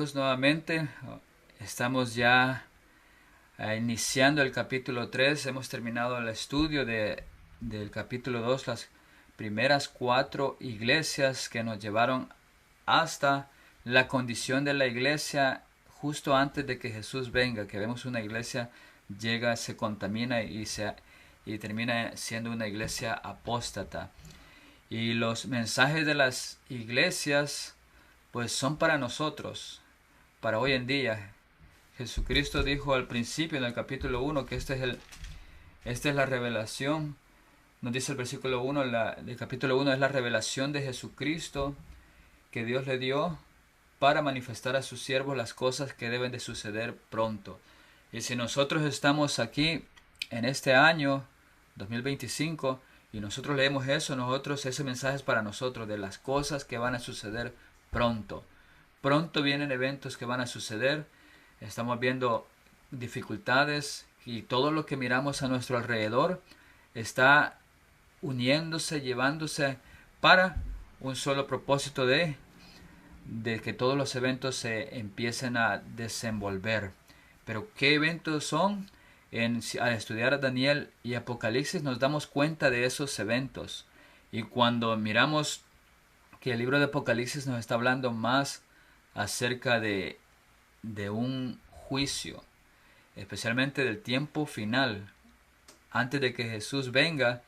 saludamos nuevamente. Estamos ya iniciando el capítulo 3. Hemos terminado el estudio del capítulo 2, las primeras 4 iglesias que nos llevaron hasta la condición de la iglesia justo antes de que Jesús venga, que vemos una iglesia llega, se contamina y termina siendo una iglesia apóstata. Y los mensajes de las iglesias pues son para nosotros, para hoy en día. Jesucristo dijo al principio en el capítulo 1 que esta es la revelación. Nos dice el versículo 1 del capítulo 1, es la revelación de Jesucristo que Dios le dio para manifestar a sus siervos las cosas que deben de suceder pronto. Y si nosotros estamos aquí en este año 2025 y nosotros leemos eso, ese mensaje es para nosotros, de las cosas que van a suceder pronto. Pronto vienen eventos que van a suceder. Estamos viendo dificultades y todo lo que miramos a nuestro alrededor está uniéndose, llevándose para un solo propósito de que todos los eventos se empiecen a desenvolver. Pero ¿qué eventos son? Al estudiar Daniel y Apocalipsis nos damos cuenta de esos eventos. Y cuando miramos que el libro de Apocalipsis nos está hablando más acerca de un juicio, especialmente del tiempo final, antes de que Jesús venga.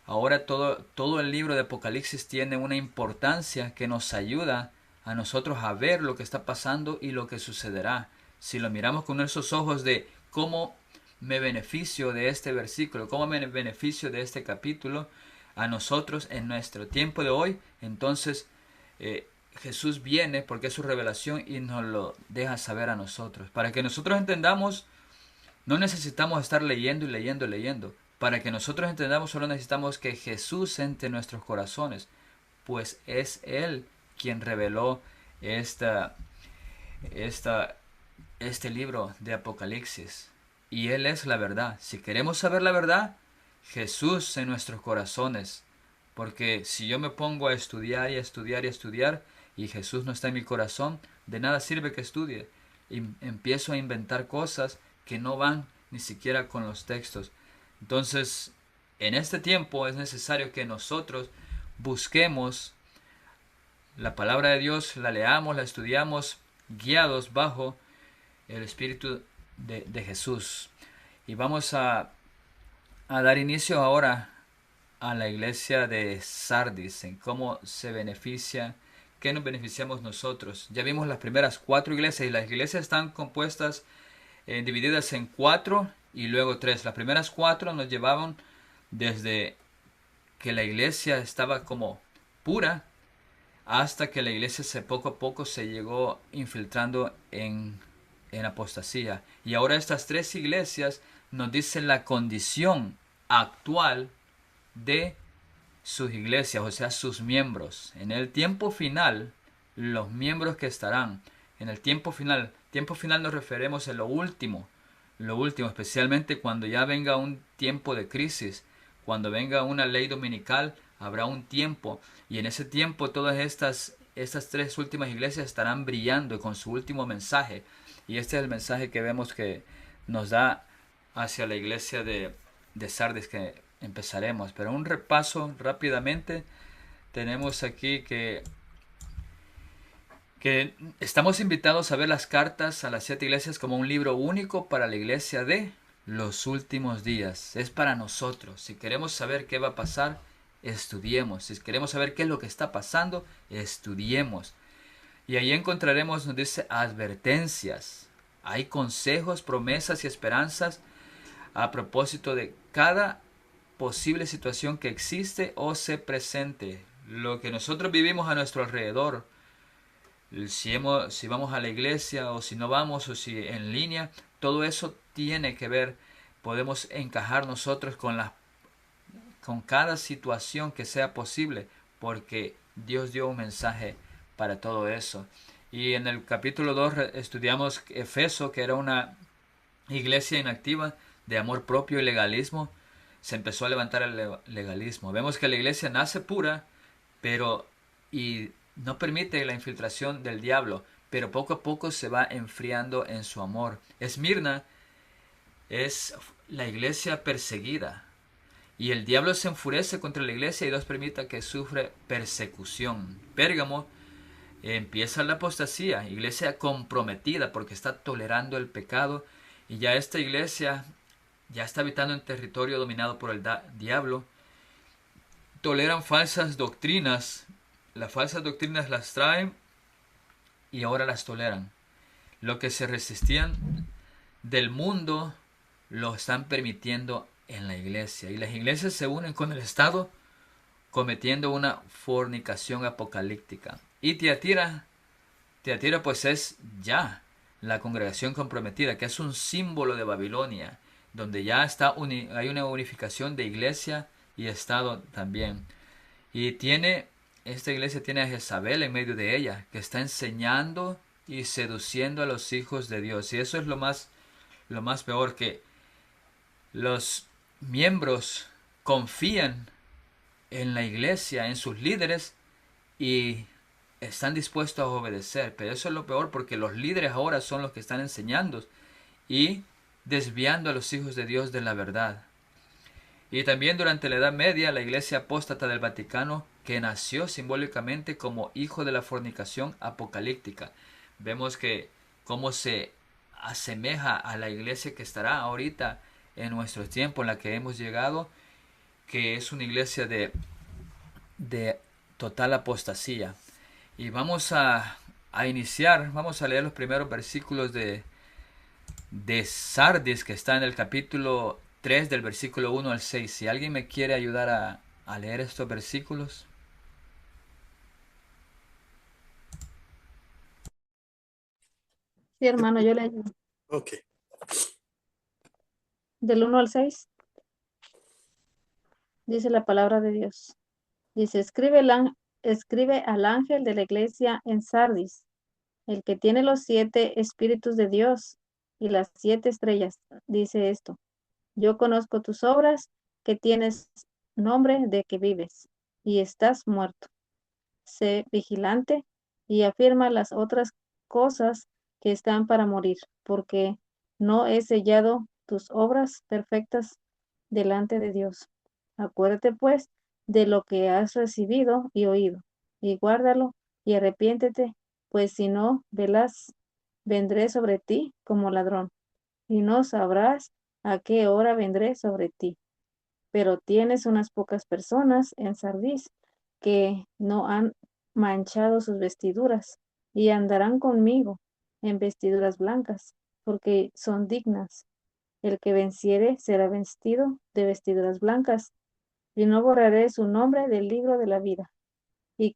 Ahora todo el libro de Apocalipsis tiene una importancia que nos ayuda a nosotros a ver lo que está pasando y lo que sucederá. Si lo miramos con esos ojos de cómo me beneficio de este versículo, cómo me beneficio de este capítulo, a nosotros en nuestro tiempo de hoy, entonces Jesús viene porque es su revelación y nos lo deja saber a nosotros. Para que nosotros entendamos, no necesitamos estar leyendo y leyendo y leyendo. Para que nosotros entendamos, solo necesitamos que Jesús entre nuestros corazones, pues es Él quien reveló este libro de Apocalipsis. Y Él es la verdad. Si queremos saber la verdad, Jesús en nuestros corazones. Porque si yo me pongo a estudiar y a estudiar y a estudiar y Jesús no está en mi corazón, de nada sirve que estudie. Y empiezo a inventar cosas que no van ni siquiera con los textos. Entonces, en este tiempo es necesario que nosotros busquemos la palabra de Dios, la leamos, la estudiamos, guiados bajo el Espíritu de Jesús. Y vamos a dar inicio ahora a la iglesia de Sardis, en cómo se beneficia, qué nos beneficiamos nosotros. Ya vimos las primeras 4 iglesias y las iglesias están compuestas, divididas en 4 y luego 3. Las primeras 4 nos llevaban desde que la iglesia estaba como pura hasta que la iglesia poco a poco se llegó infiltrando en apostasía. Y ahora estas 3 iglesias nos dicen la condición actual de sus iglesias, o sea, sus miembros. En el tiempo final, los miembros que estarán. En el tiempo final nos referimos a lo último, especialmente cuando ya venga un tiempo de crisis, cuando venga una ley dominical, habrá un tiempo, y en ese tiempo todas estas 3 últimas iglesias estarán brillando con su último mensaje, y este es el mensaje que vemos que nos da hacia la iglesia de Sardis, que empezaremos. Pero un repaso rápidamente, tenemos aquí que estamos invitados a ver las cartas a las 7 iglesias como un libro único para la iglesia de los últimos días. Es para nosotros. Si queremos saber qué va a pasar, estudiemos. Si queremos saber qué es lo que está pasando, estudiemos. Y ahí encontraremos, nos dice, advertencias. Hay consejos, promesas y esperanzas a propósito de cada posible situación que existe o se presente. Lo que nosotros vivimos a nuestro alrededor, si vamos a la iglesia o si no vamos o si en línea, todo eso tiene que ver, podemos encajar nosotros con cada situación que sea posible, porque Dios dio un mensaje para todo eso. Y en el capítulo 2 estudiamos Efeso, que era una iglesia inactiva de amor propio y legalismo. Se empezó a levantar el legalismo. Vemos que la iglesia nace pura, y no permite la infiltración del diablo, pero poco a poco se va enfriando en su amor. Esmirna es la iglesia perseguida. Y el diablo se enfurece contra la iglesia y Dios permite que sufre persecución. Pérgamo empieza la apostasía, iglesia comprometida porque está tolerando el pecado. Y ya esta iglesia ya está habitando en territorio dominado por el diablo. Toleran falsas doctrinas. Las falsas doctrinas las traen y ahora las toleran. Lo que se resistían del mundo lo están permitiendo en la iglesia. Y las iglesias se unen con el Estado cometiendo una fornicación apocalíptica. Y Tiatira pues es ya la congregación comprometida, que es un símbolo de Babilonia, donde ya hay una unificación de iglesia y Estado también. Y esta iglesia tiene a Jezabel en medio de ella, que está enseñando y seduciendo a los hijos de Dios. Y eso es lo más peor, que los miembros confían en la iglesia, en sus líderes, y están dispuestos a obedecer. Pero eso es lo peor, porque los líderes ahora son los que están enseñando y desviando a los hijos de Dios de la verdad. Y también durante la Edad Media, la iglesia apóstata del Vaticano, que nació simbólicamente como hijo de la fornicación apocalíptica. Vemos que cómo se asemeja a la iglesia que estará ahorita en nuestro tiempo, en la que hemos llegado, que es una iglesia de total apostasía. Y vamos a iniciar, vamos a leer los primeros versículos de Sardis, que está en el capítulo 3 del versículo 1 al 6. Si alguien me quiere ayudar a leer estos versículos. Sí, hermano, yo le ayudo. Ok. Del 1 al 6, dice la palabra de Dios. Dice, escribe al ángel de la iglesia en Sardis, el que tiene los 7 espíritus de Dios y las 7 estrellas. Dice esto, yo conozco tus obras, que tienes nombre de que vives y estás muerto. Sé vigilante y afirma las otras cosas que están para morir, porque no he sellado tus obras perfectas delante de Dios. Acuérdate pues de lo que has recibido y oído, y guárdalo y arrepiéntete, pues si no, velas, vendré sobre ti como ladrón, y no sabrás a qué hora vendré sobre ti. Pero tienes unas pocas personas en Sardis que no han manchado sus vestiduras y andarán conmigo en vestiduras blancas, porque son dignas. El que venciere será vestido de vestiduras blancas, y no borraré su nombre del libro de la vida, y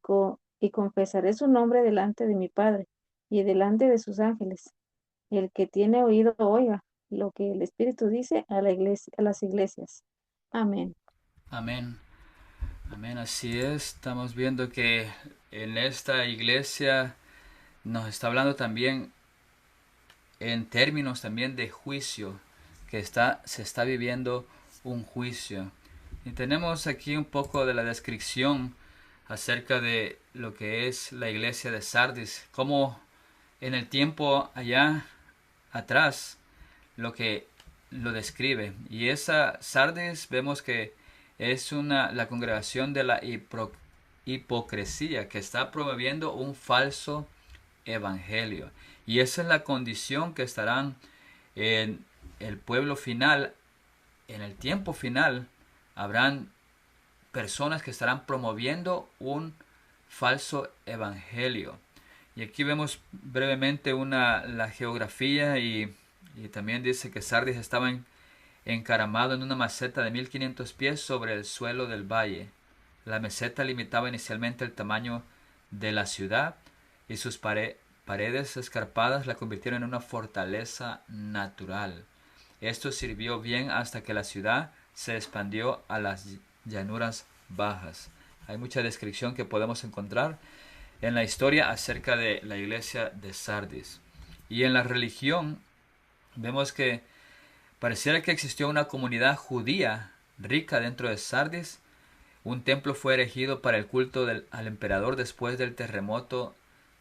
confesaré su nombre delante de mi Padre y delante de sus ángeles. El que tiene oído, oiga lo que el Espíritu dice a la iglesia, a las iglesias. Amén. Amén. Amén, así es. Estamos viendo que en esta iglesia nos está hablando también en términos también de juicio, que se está viviendo un juicio. Y tenemos aquí un poco de la descripción acerca de lo que es la iglesia de Sardis, como en el tiempo allá atrás lo que lo describe. Y esa Sardis vemos que es la congregación de la hipocresía, que está promoviendo un falso evangelio. Y esa es la condición que estarán en el pueblo final, en el tiempo final. Habrán personas que estarán promoviendo un falso evangelio. Y aquí vemos brevemente la geografía y también dice que Sardis estaba encaramado en una meseta de 1500 pies sobre el suelo del valle. La meseta limitaba inicialmente el tamaño de la ciudad y sus paredes escarpadas la convirtieron en una fortaleza natural. Esto sirvió bien hasta que la ciudad se expandió a las llanuras bajas. Hay mucha descripción que podemos encontrar en la historia acerca de la iglesia de Sardis. Y en la religión vemos que pareciera que existió una comunidad judía rica dentro de Sardis. Un templo fue erigido para el culto al emperador después del terremoto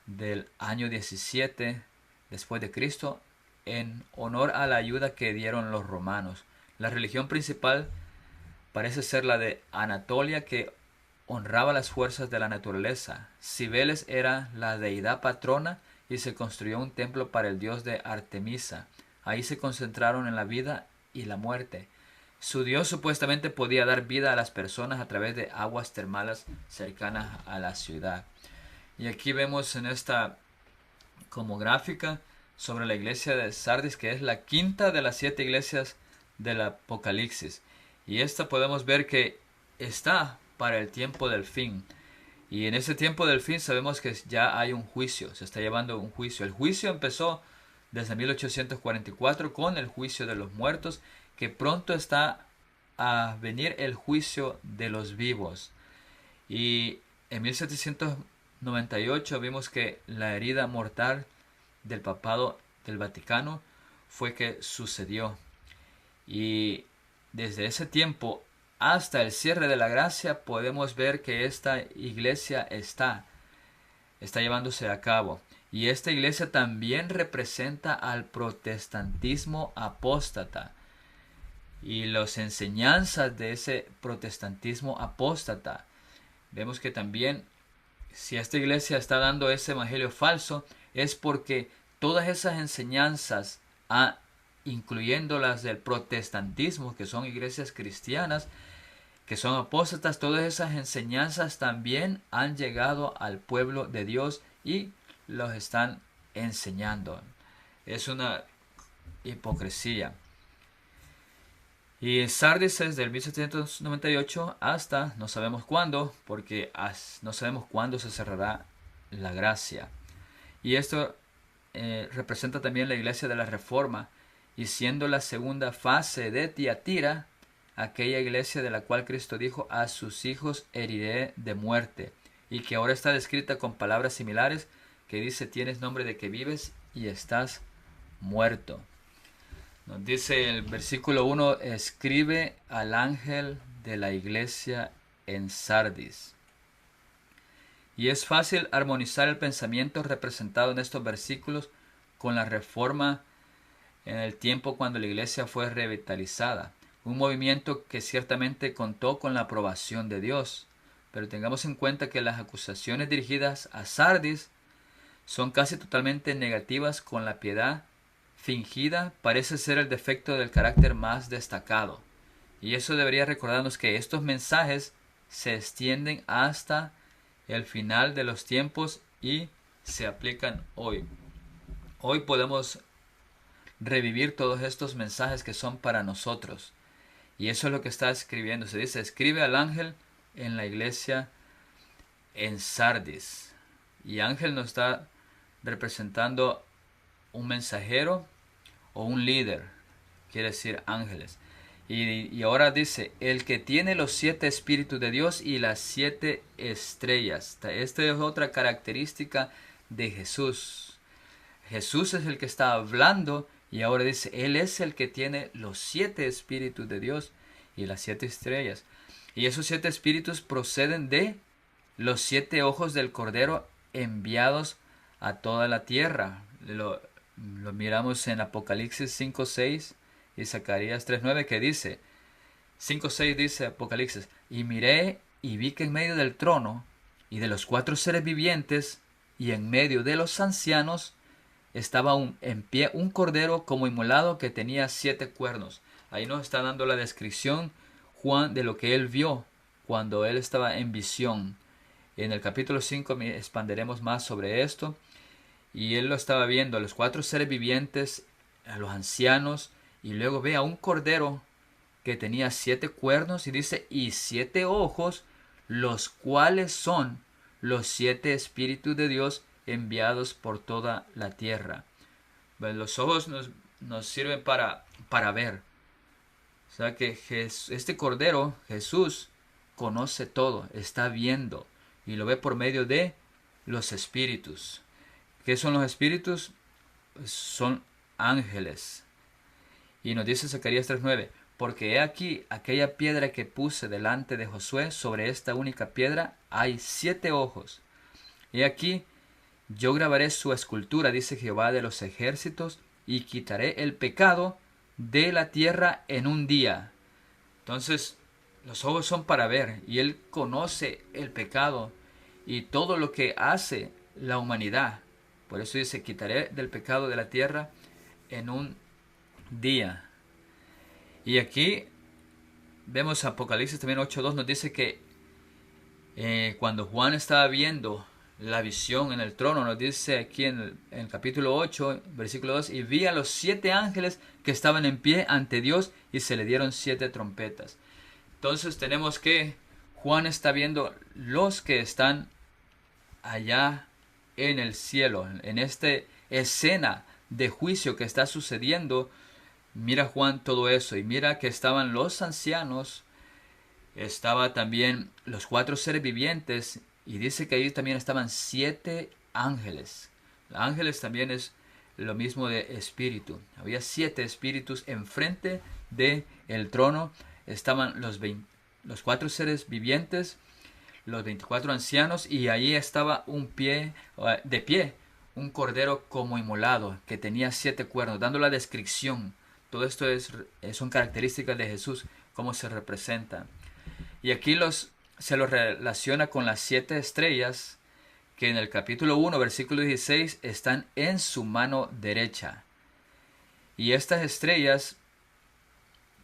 del año 17 después de Cristo, en honor a la ayuda que dieron los romanos. La religión principal parece ser la de Anatolia, que honraba las fuerzas de la naturaleza. Cibeles era la deidad patrona y se construyó un templo para el dios de Artemisa. Ahí se concentraron en la vida y la muerte. Su dios supuestamente podía dar vida a las personas a través de aguas termales cercanas a la ciudad. Y aquí vemos en esta como gráfica sobre la iglesia de Sardis, que es la quinta de las 7 iglesias del Apocalipsis. Y esta podemos ver que está para el tiempo del fin. Y en ese tiempo del fin sabemos que ya hay un juicio, se está llevando un juicio. El juicio empezó desde 1844 con el juicio de los muertos, que pronto está a venir el juicio de los vivos. Y en 1798 vimos que la herida mortal del papado del Vaticano fue que sucedió. Y desde ese tiempo hasta el cierre de la gracia podemos ver que esta iglesia está llevándose a cabo. Y esta iglesia también representa al protestantismo apóstata y las enseñanzas de ese protestantismo apóstata. Vemos que también si esta iglesia está dando ese evangelio falso es porque todas esas enseñanzas, incluyendo las del protestantismo, que son iglesias cristianas, que son apóstatas, todas esas enseñanzas también han llegado al pueblo de Dios y los están enseñando. Es una hipocresía. Y Sardis es del 1798 hasta no sabemos cuándo, porque no sabemos cuándo se cerrará la gracia. Y esto representa también la iglesia de la Reforma, y siendo la segunda fase de Tiatira, aquella iglesia de la cual Cristo dijo: a sus hijos heriré de muerte, y que ahora está descrita con palabras similares, que dice: tienes nombre de que vives y estás muerto. Nos dice el versículo 1: escribe al ángel de la iglesia en Sardis. Y es fácil armonizar el pensamiento representado en estos versículos con la Reforma en el tiempo cuando la iglesia fue revitalizada, un movimiento que ciertamente contó con la aprobación de Dios. Pero tengamos en cuenta que las acusaciones dirigidas a Sardis son casi totalmente negativas, con la piedad fingida parece ser el defecto del carácter más destacado. Y eso debería recordarnos que estos mensajes se extienden hasta el final de los tiempos y se aplican hoy. Hoy podemos revivir todos estos mensajes que son para nosotros. Y eso es lo que está escribiendo. Se dice: escribe al ángel en la iglesia en Sardis. Y ángel nos está representando un mensajero o un líder, quiere decir ángeles. Y ahora dice: el que tiene los 7 espíritus de Dios y las 7 estrellas. Esta es otra característica de Jesús. Jesús es el que está hablando, y ahora dice: él es el que tiene los 7 espíritus de Dios y las 7 estrellas. Y esos 7 espíritus proceden de los 7 ojos del Cordero enviados a toda la tierra. Lo miramos en Apocalipsis 5:6 y Zacarías 3:9, que dice, 5:6 dice Apocalipsis: y miré y vi que en medio del trono y de los 4 seres vivientes y en medio de los ancianos estaba en pie un cordero como inmolado, que tenía 7 cuernos. Ahí nos está dando la descripción Juan de lo que él vio cuando él estaba en visión. En el capítulo 5 expanderemos más sobre esto. Y él lo estaba viendo, a los 4 seres vivientes, a los ancianos, y luego ve a un cordero que tenía 7 cuernos, y dice: y 7 ojos, los cuales son los 7 espíritus de Dios enviados por toda la tierra. Los ojos nos sirven para ver. O sea que este cordero, Jesús, conoce todo, está viendo, y lo ve por medio de los espíritus. ¿Qué son los espíritus? Son ángeles. Y nos dice Zacarías 3:9: porque he aquí aquella piedra que puse delante de Josué, sobre esta única piedra hay 7 ojos. He aquí Yo grabaré su escultura, dice Jehová de los ejércitos, y quitaré el pecado de la tierra en un día. Entonces, los ojos son para ver, y Él conoce el pecado y todo lo que hace la humanidad. Por eso dice, quitaré del pecado de la tierra en un día. Y aquí vemos Apocalipsis también 8.2, nos dice que cuando Juan estaba viendo la visión en el trono, nos dice aquí en el capítulo 8, versículo 2, y vi a los 7 ángeles que estaban en pie ante Dios y se le dieron 7 trompetas. Entonces tenemos que Juan está viendo los que están allá en el cielo, en esta escena de juicio que está sucediendo. Mira Juan todo eso y mira que estaban los ancianos, estaba también los 4 seres vivientes y dice que ahí también estaban 7 ángeles. Ángeles también es lo mismo de espíritu. Había 7 espíritus enfrente de el trono. Estaban los 4 seres vivientes, los 24 ancianos, y ahí estaba de pie, un cordero como inmolado, que tenía 7 cuernos, dando la descripción. Todo esto son características de Jesús, cómo se representa. Y aquí se los relaciona con las 7 estrellas, que en el capítulo 1, versículo 16, están en su mano derecha. Y estas estrellas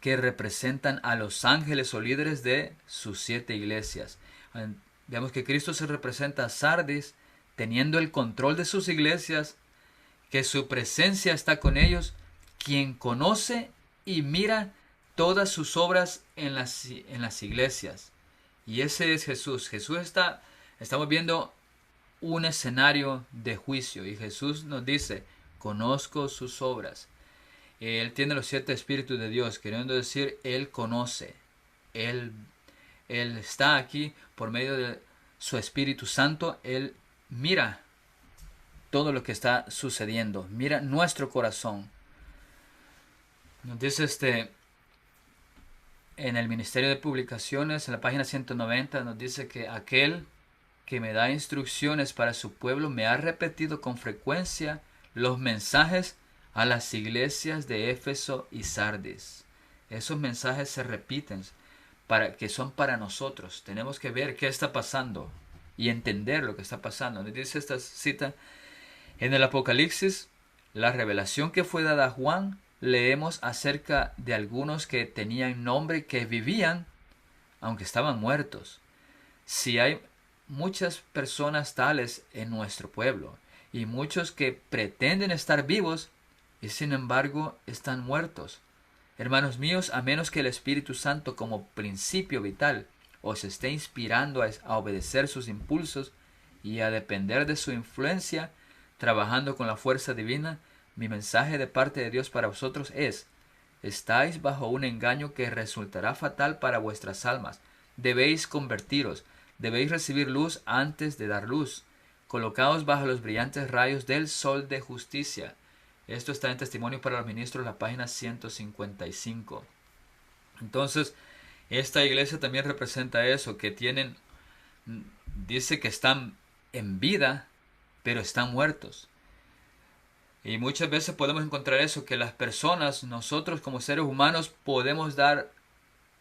que representan a los ángeles o líderes de sus 7 iglesias. Vemos que Cristo se representa a Sardis, teniendo el control de sus iglesias, que su presencia está con ellos, quien conoce y mira todas sus obras en las iglesias. Y ese es Jesús. Estamos viendo un escenario de juicio y Jesús nos dice, conozco sus obras. Él tiene los 7 espíritus de Dios, queriendo decir, Él conoce. Él está aquí por medio de su Espíritu Santo. Él mira todo lo que está sucediendo. Mira nuestro corazón. Nos dice en el Ministerio de Publicaciones, en la página 190, nos dice que aquel que me da instrucciones para su pueblo me ha repetido con frecuencia los mensajes a las iglesias de Éfeso y Sardis. Esos mensajes se repiten que son para nosotros. Tenemos que ver qué está pasando y entender lo que está pasando. Nos dice esta cita en el Apocalipsis, la revelación que fue dada a Juan, leemos acerca de algunos que tenían nombre que vivían aunque estaban muertos. Si hay muchas personas tales en nuestro pueblo y muchos que pretenden estar vivos y sin embargo están muertos. Hermanos míos, a menos que el Espíritu Santo como principio vital os esté inspirando a obedecer sus impulsos y a depender de su influencia, trabajando con la fuerza divina, mi mensaje de parte de Dios para vosotros es: estáis bajo un engaño que resultará fatal para vuestras almas. Debéis convertiros, debéis recibir luz antes de dar luz. Colocaos bajo los brillantes rayos del sol de justicia. Esto está en Testimonio para los Ministros, la página 155. Entonces, esta iglesia también representa eso, que dice que están en vida, pero están muertos. Y muchas veces podemos encontrar eso, que las personas, nosotros como seres humanos, podemos dar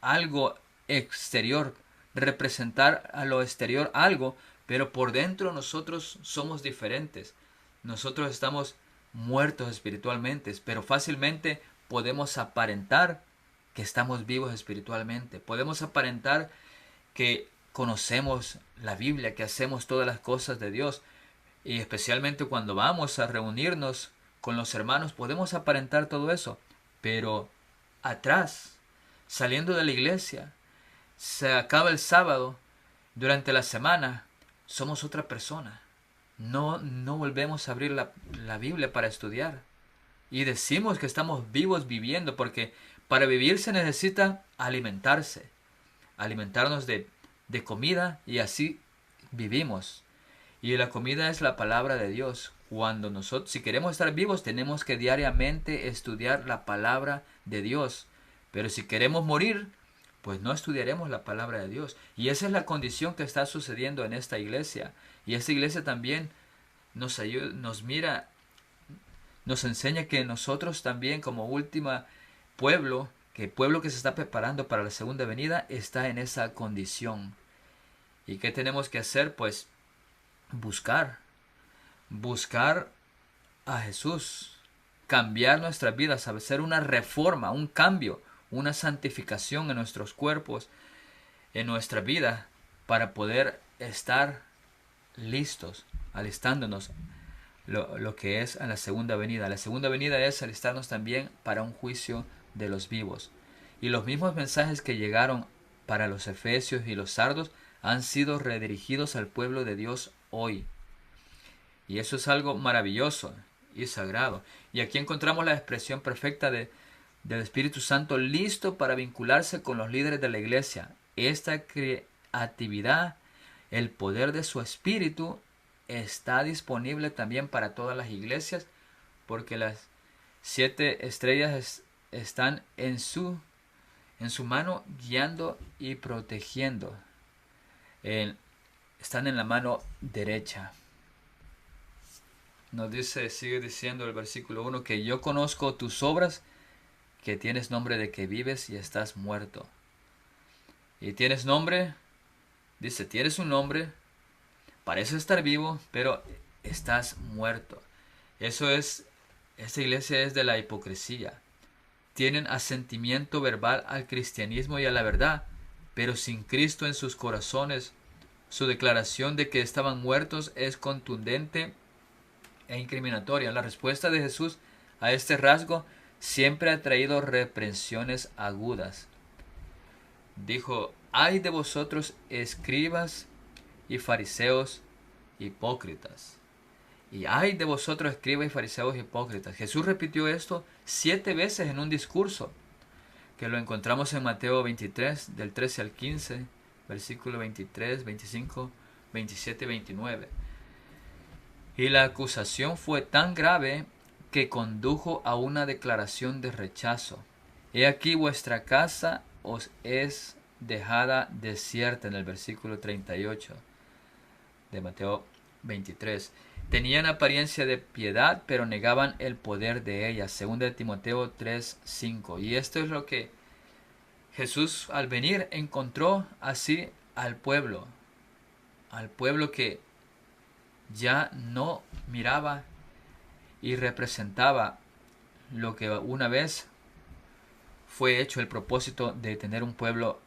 algo exterior, representar a lo exterior algo, pero por dentro nosotros somos diferentes. Nosotros estamos muertos espiritualmente, pero fácilmente podemos aparentar que estamos vivos espiritualmente. Podemos aparentar que conocemos la Biblia, que hacemos todas las cosas de Dios. Y especialmente cuando vamos a reunirnos con los hermanos, podemos aparentar todo eso. Pero atrás, saliendo de la iglesia, se acaba el sábado, durante la semana, somos otra persona. No volvemos a abrir la Biblia para estudiar. Y decimos que estamos vivos viviendo, porque para vivir se necesita alimentarse. Alimentarnos de comida, y así vivimos. Y la comida es la palabra de Dios. Si queremos estar vivos, tenemos que diariamente estudiar la palabra de Dios. Pero si queremos morir, pues no estudiaremos la palabra de Dios. Y esa es la condición que está sucediendo en esta iglesia. Y esta iglesia también nos mira, nos enseña que nosotros también como última pueblo, que el pueblo que se está preparando para la segunda venida está en esa condición. ¿Y qué tenemos que hacer? Pues buscar a Jesús, cambiar nuestras vidas, hacer una reforma, un cambio, una santificación en nuestros cuerpos, en nuestra vida, para poder estar listos, alistándonos lo que es a la segunda venida. La segunda venida es alistarnos también para un juicio de los vivos. Y los mismos mensajes que llegaron para los efesios y los sardos han sido redirigidos al pueblo de Dios hoy. Y eso es algo maravilloso y sagrado. Y aquí encontramos la expresión perfecta del Espíritu Santo listo para vincularse con los líderes de la iglesia. Esta creatividad, el poder de su Espíritu, está disponible también para todas las iglesias, porque las 7 estrellas están en su mano guiando y protegiendo. Están en la mano derecha. Nos dice, sigue diciendo el versículo 1, que yo conozco tus obras, que tienes nombre de que vives y estás muerto. Y tienes nombre, dice, tienes un nombre, pareces estar vivo, pero estás muerto. Esta iglesia es de la hipocresía. Tienen asentimiento verbal al cristianismo y a la verdad, pero sin Cristo en sus corazones. Su declaración de que estaban muertos es contundente e incriminatoria. La respuesta de Jesús a este rasgo siempre ha traído reprensiones agudas. Dijo, ay de vosotros escribas y fariseos hipócritas. Y ay de vosotros escribas y fariseos hipócritas. Jesús repitió esto 7 veces en un discurso, que lo encontramos en Mateo 23, del 13 al 15, versículo 23, 25, 27 y 29. Y la acusación fue tan grave que condujo a una declaración de rechazo. He aquí vuestra casa os es dejada desierta, en el versículo 38 de Mateo 23. Tenían apariencia de piedad, pero negaban el poder de ella, según de Timoteo 3:5. Y esto es lo que Jesús al venir encontró así al pueblo que ya no miraba y representaba lo que una vez fue hecho el propósito de tener un pueblo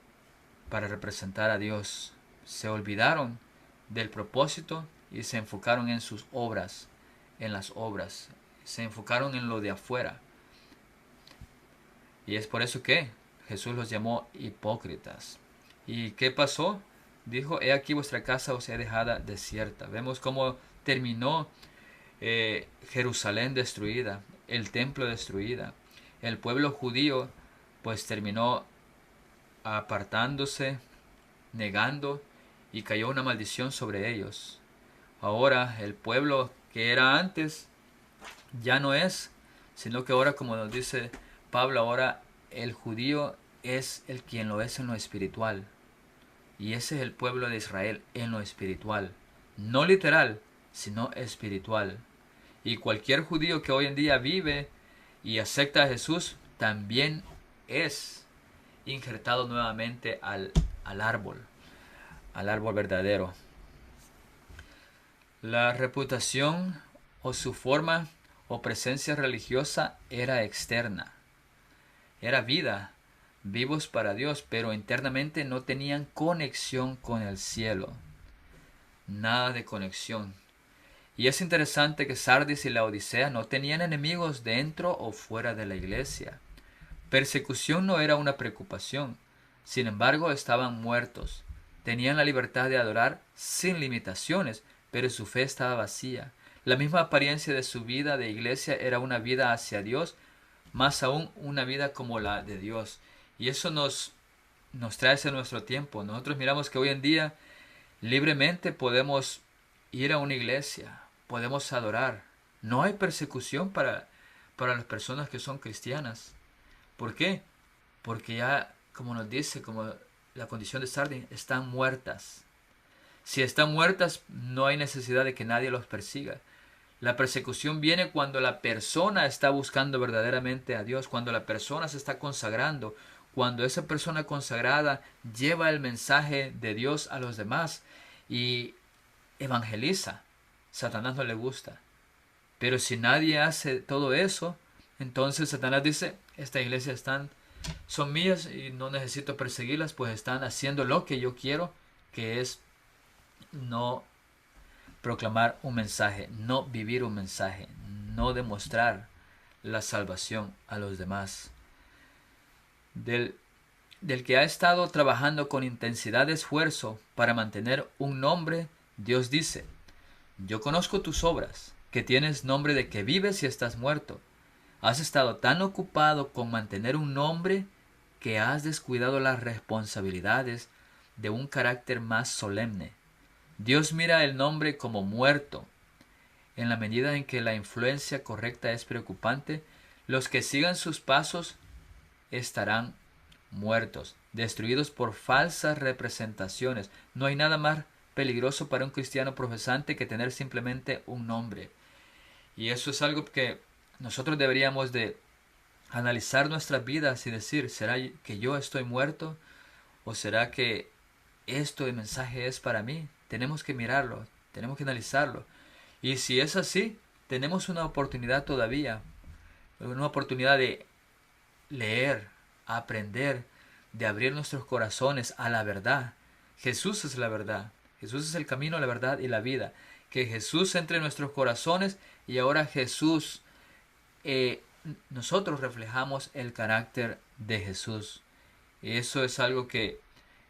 para representar a Dios. Se olvidaron del propósito y se enfocaron en sus obras, en las obras. Se enfocaron en lo de afuera. Y es por eso que Jesús los llamó hipócritas. ¿Y qué pasó? Dijo, he aquí vuestra casa os he dejada desierta. Vemos cómo terminó Jerusalén destruida, el templo destruida. El pueblo judío pues terminó apartándose, negando, y cayó una maldición sobre ellos. Ahora el pueblo que era antes ya no es, sino que ahora, como nos dice Pablo, ahora el judío es el quien lo es en lo espiritual. Y ese es el pueblo de Israel en lo espiritual. No literal, sino espiritual. Y cualquier judío que hoy en día vive y acepta a Jesús también es injertado nuevamente al árbol verdadero. La reputación o su forma o presencia religiosa era externa. Era vida, vivos para Dios, pero internamente no tenían conexión con el cielo. Nada de conexión. Y es interesante que Sardis y la Odisea no tenían enemigos dentro o fuera de la iglesia. Persecución no era una preocupación. Sin embargo, estaban muertos. Tenían la libertad de adorar sin limitaciones, pero su fe estaba vacía. La misma apariencia de su vida de iglesia era una vida hacia Dios, más aún una vida como la de Dios. Y eso nos trae a nuestro tiempo. Nosotros miramos que hoy en día libremente podemos ir a una iglesia, podemos adorar. No hay persecución para las personas que son cristianas. ¿Por qué? Porque ya, como nos dice, como la condición de Sardis, están muertas. Si están muertas, no hay necesidad de que nadie los persiga. La persecución viene cuando la persona está buscando verdaderamente a Dios, cuando la persona se está consagrando, cuando esa persona consagrada lleva el mensaje de Dios a los demás y evangeliza. Satanás no le gusta. Pero si nadie hace todo eso, entonces Satanás dice, esta iglesia son mías y no necesito perseguirlas, pues están haciendo lo que yo quiero, que es no proclamar un mensaje, no vivir un mensaje, no demostrar la salvación a los demás. Del que ha estado trabajando con intensidad de esfuerzo para mantener un nombre, Dios dice, yo conozco tus obras, que tienes nombre de que vives y estás muerto. Has estado tan ocupado con mantener un nombre que has descuidado las responsabilidades de un carácter más solemne. Dios mira el nombre como muerto. En la medida en que la influencia correcta es preocupante, los que sigan sus pasos estarán muertos, destruidos por falsas representaciones. No hay nada más peligroso para un cristiano profesante que tener simplemente un nombre. Y eso es algo que nosotros deberíamos de analizar nuestras vidas y decir, ¿será que yo estoy muerto? ¿O será que esto de mensaje es para mí? Tenemos que mirarlo, tenemos que analizarlo. Y si es así, tenemos una oportunidad todavía, una oportunidad de leer, aprender, de abrir nuestros corazones a la verdad. Jesús es la verdad. Jesús es el camino, la verdad y la vida. Que Jesús entre en nuestros corazones y ahora Jesús, nosotros reflejamos el carácter de Jesús. Y eso es algo que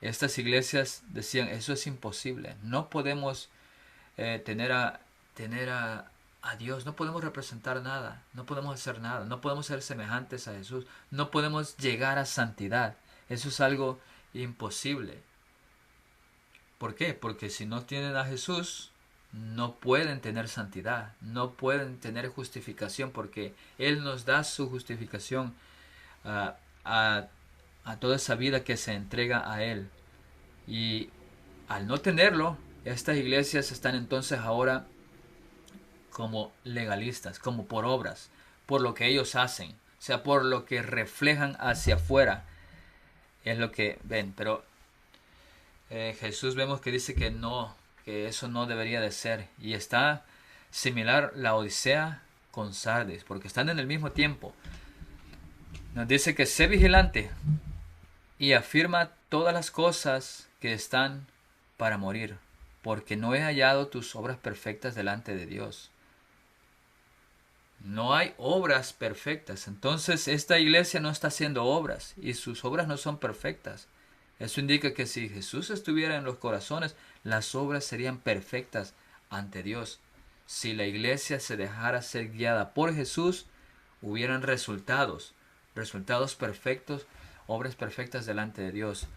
estas iglesias decían, eso es imposible. No podemos tener a Dios, no podemos representar nada, no podemos hacer nada, no podemos ser semejantes a Jesús, no podemos llegar a santidad. Eso es algo imposible. ¿Por qué? Porque si no tienen a Jesús, no pueden tener santidad, no pueden tener justificación, porque Él nos da su justificación a, a toda esa vida que se entrega a Él. Y al no tenerlo, estas iglesias están entonces ahora como legalistas, como por obras, por lo que ellos hacen, o sea, por lo que reflejan hacia afuera, es lo que ven. Pero Jesús vemos que dice que no, que eso no debería de ser, y está similar la Odisea con Sardis, porque están en el mismo tiempo. Nos dice que sé vigilante y afirma todas las cosas que están para morir, porque no he hallado tus obras perfectas delante de Dios. No hay obras perfectas. Entonces esta iglesia no está haciendo obras y sus obras no son perfectas. Eso indica que si Jesús estuviera en los corazones, las obras serían perfectas ante Dios. Si la iglesia se dejara ser guiada por Jesús, hubieran resultados perfectos, obras perfectas delante de Dios.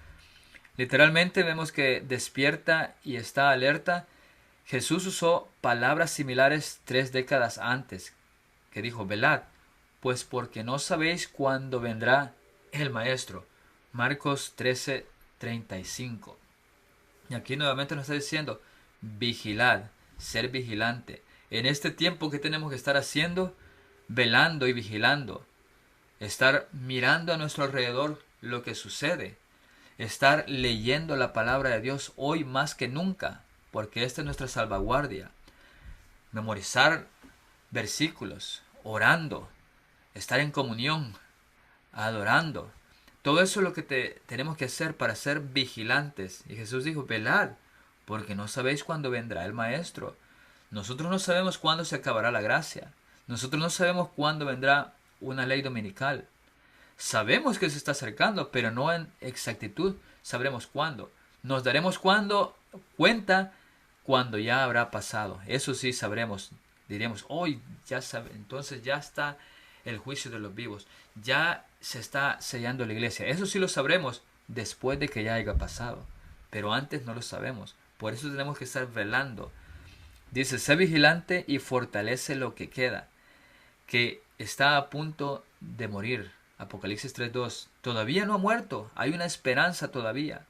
Literalmente vemos que despierta y está alerta. Jesús usó palabras similares 3 décadas antes, que dijo, velad, pues porque no sabéis cuándo vendrá el Maestro. Marcos 13:35. Y aquí nuevamente nos está diciendo, vigilad, ser vigilante. En este tiempo, ¿qué tenemos que estar haciendo? Velando y vigilando. Estar mirando a nuestro alrededor lo que sucede. Estar leyendo la palabra de Dios hoy más que nunca, porque esta es nuestra salvaguardia. Memorizar versículos, orando, estar en comunión, adorando. Todo eso es lo que tenemos que hacer para ser vigilantes. Y Jesús dijo, velad, porque no sabéis cuándo vendrá el Maestro. Nosotros no sabemos cuándo se acabará la gracia. Nosotros no sabemos cuándo vendrá una ley dominical. Sabemos que se está acercando, pero no en exactitud sabremos cuándo. Nos daremos cuenta cuando ya habrá pasado. Eso sí sabremos. Diremos, hoy ya sabe, entonces ya está el juicio de los vivos. Ya se está sellando la iglesia. Eso sí lo sabremos después de que ya haya pasado. Pero antes no lo sabemos. Por eso tenemos que estar velando. Dice, sé vigilante y fortalece lo que queda, que está a punto de morir. Apocalipsis 3:2. Todavía no ha muerto. Hay una esperanza todavía.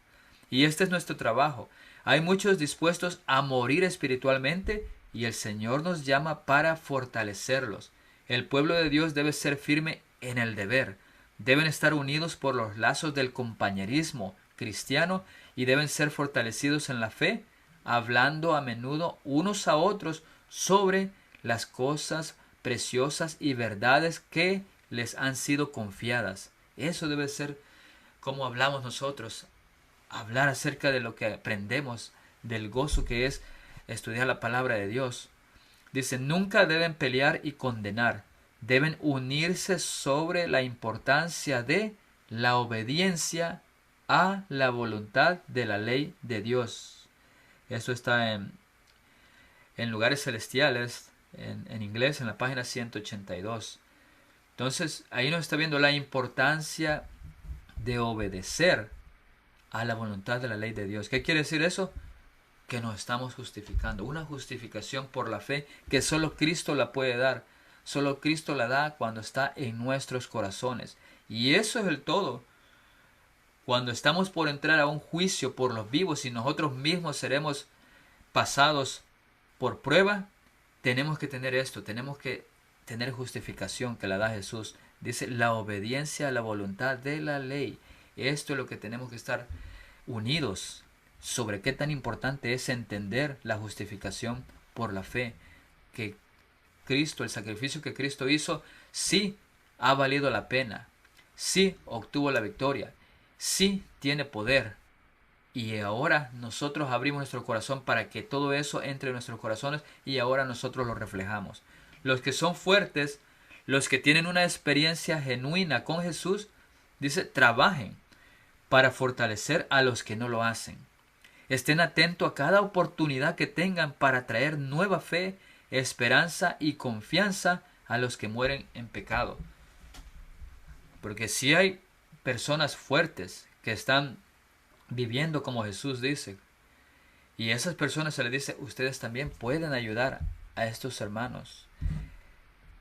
Y este es nuestro trabajo. Hay muchos dispuestos a morir espiritualmente y el Señor nos llama para fortalecerlos. El pueblo de Dios debe ser firme en el deber. Deben estar unidos por los lazos del compañerismo cristiano y deben ser fortalecidos en la fe, hablando a menudo unos a otros sobre las cosas preciosas y verdades que les han sido confiadas. Eso debe ser como hablamos nosotros, hablar acerca de lo que aprendemos, del gozo que es estudiar la palabra de Dios. Dice, nunca deben pelear y condenar, deben unirse sobre la importancia de la obediencia a la voluntad de la ley de Dios. Eso está en Lugares Celestiales, en inglés, en la página 182. Entonces, ahí nos está viendo la importancia de obedecer a la voluntad de la ley de Dios. ¿Qué quiere decir eso? Que nos estamos justificando. Una justificación por la fe que solo Cristo la puede dar. Solo Cristo la da cuando está en nuestros corazones. Y eso es el todo. Cuando estamos por entrar a un juicio por los vivos y nosotros mismos seremos pasados por prueba, tenemos que tener esto, tenemos que tener justificación que la da Jesús. Dice la obediencia a la voluntad de la ley. Esto es lo que tenemos que estar unidos sobre qué tan importante es entender la justificación por la fe. Que Cristo, el sacrificio que Cristo hizo, sí ha valido la pena, sí obtuvo la victoria, sí tiene poder. Y ahora nosotros abrimos nuestro corazón para que todo eso entre en nuestros corazones y ahora nosotros lo reflejamos. Los que son fuertes, los que tienen una experiencia genuina con Jesús, dice, trabajen para fortalecer a los que no lo hacen. Estén atentos a cada oportunidad que tengan para traer nueva fe, esperanza y confianza a los que mueren en pecado. Porque si hay personas fuertes que están viviendo como Jesús dice, y a esas personas se les dice, ustedes también pueden ayudar a estos hermanos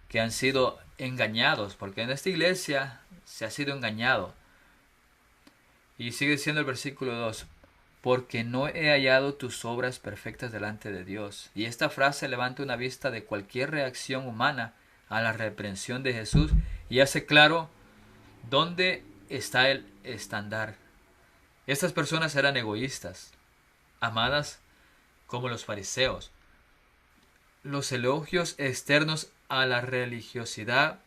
que han sido engañados, porque en esta iglesia se ha sido engañado. Y sigue diciendo el versículo 2, porque no he hallado tus obras perfectas delante de Dios. Y esta frase levanta una vista de cualquier reacción humana a la reprensión de Jesús y hace claro dónde está el estándar. Estas personas eran egoístas, amadas como los fariseos. Los elogios externos a la religiosidad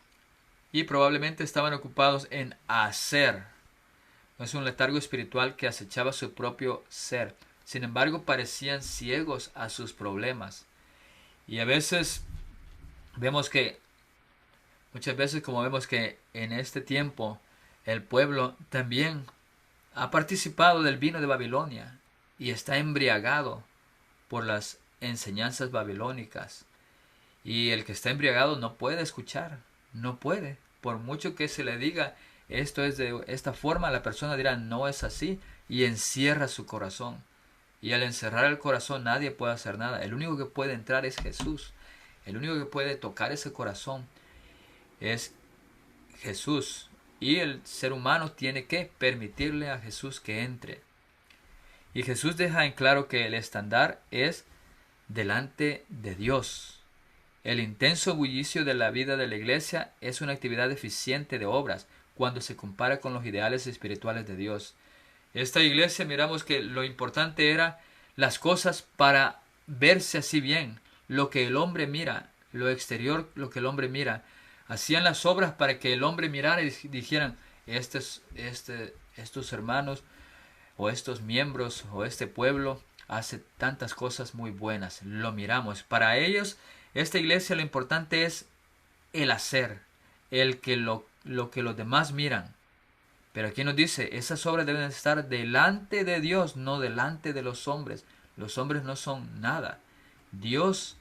y probablemente estaban ocupados en hacer. Es un letargo espiritual que acechaba su propio ser. Sin embargo, parecían ciegos a sus problemas. Y a veces muchas veces como vemos que en este tiempo el pueblo también ha participado del vino de Babilonia y está embriagado por las enseñanzas babilónicas. Y el que está embriagado no puede escuchar, no puede. Por mucho que se le diga esto es de esta forma, la persona dirá no es así y encierra su corazón. Y al encerrar el corazón nadie puede hacer nada. El único que puede entrar es Jesús. El único que puede tocar ese corazón es Jesús. Y el ser humano tiene que permitirle a Jesús que entre. Y Jesús deja en claro que el estándar es delante de Dios. El intenso bullicio de la vida de la iglesia es una actividad eficiente de obras cuando se compara con los ideales espirituales de Dios. Esta iglesia miramos que lo importante era las cosas para verse así bien, lo que el hombre mira, lo exterior, lo que el hombre mira. Hacían las obras para que el hombre mirara y dijeran, estos hermanos o estos miembros o este pueblo hace tantas cosas muy buenas, lo miramos. Para ellos, esta iglesia lo importante es el hacer, el que lo que los demás miran. Pero aquí nos dice, esas obras deben estar delante de Dios, no delante de los hombres. Los hombres no son nada. Dios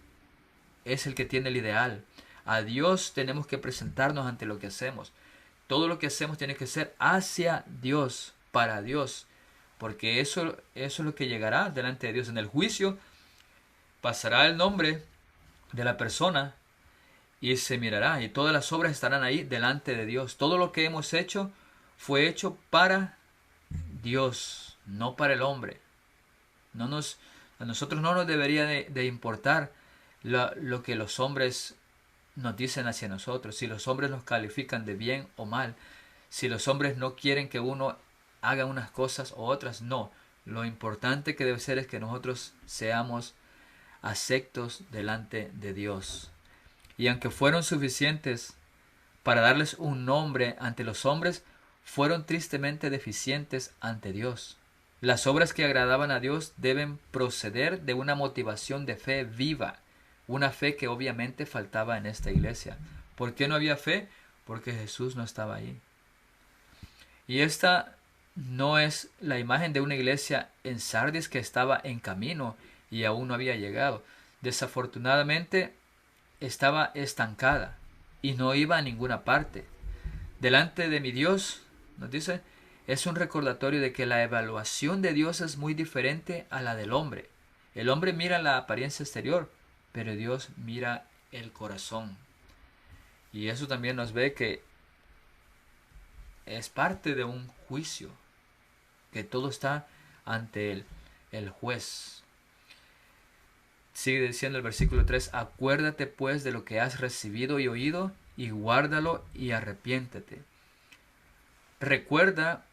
es el que tiene el ideal. A Dios tenemos que presentarnos ante lo que hacemos. Todo lo que hacemos tiene que ser hacia Dios, para Dios. Porque eso es lo que llegará delante de Dios. En el juicio pasará el nombre de la persona y se mirará. Y todas las obras estarán ahí delante de Dios. Todo lo que hemos hecho fue hecho para Dios, no para el hombre. A nosotros no nos debería de importar lo que los hombres nos dicen hacia nosotros, si los hombres nos califican de bien o mal, si los hombres no quieren que uno haga unas cosas o otras, no. Lo importante que debe ser es que nosotros seamos aceptos delante de Dios. Y aunque fueron suficientes para darles un nombre ante los hombres, fueron tristemente deficientes ante Dios. Las obras que agradaban a Dios deben proceder de una motivación de fe viva, una fe que obviamente faltaba en esta iglesia. ¿Por qué no había fe? Porque Jesús no estaba ahí. Y esta no es la imagen de una iglesia en Sardis que estaba en camino y aún no había llegado. Desafortunadamente estaba estancada y no iba a ninguna parte. Delante de mi Dios, nos dice, es un recordatorio de que la evaluación de Dios es muy diferente a la del hombre. El hombre mira la apariencia exterior, pero Dios mira el corazón. Y eso también nos ve que es parte de un juicio, que todo está ante el juez. Sigue diciendo el versículo 3, acuérdate pues de lo que has recibido y oído, y guárdalo y arrepiéntete. Recuerda,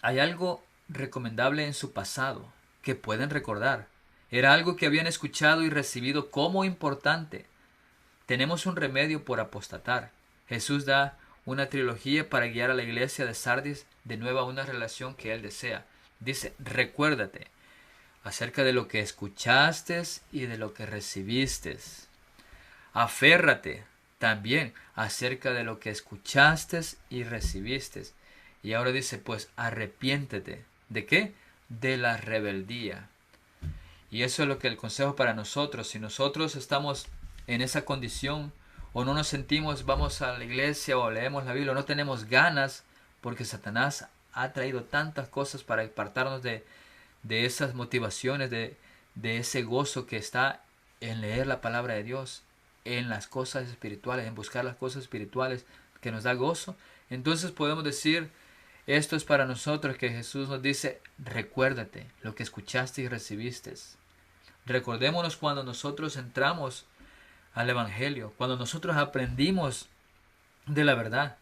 hay algo recomendable en su pasado que pueden recordar. Era algo que habían escuchado y recibido como importante. Tenemos un remedio por apostatar. Jesús da una trilogía para guiar a la iglesia de Sardis de nuevo a una relación que Él desea. Dice, recuérdate acerca de lo que escuchaste y de lo que recibiste. Aférrate también acerca de lo que escuchaste y recibiste. Y ahora dice, pues arrepiéntete. ¿De qué? De la rebeldía. Y eso es lo que el consejo para nosotros. Si nosotros estamos en esa condición o no nos sentimos, vamos a la iglesia o leemos la Biblia, o no tenemos ganas porque Satanás ha traído tantas cosas para apartarnos de esas motivaciones, de ese gozo que está en leer la palabra de Dios, en las cosas espirituales, en buscar las cosas espirituales que nos da gozo. Entonces podemos decir, esto es para nosotros que Jesús nos dice, recuérdate lo que escuchaste y recibiste. Recordémonos cuando nosotros entramos al Evangelio, cuando nosotros aprendimos de la verdad.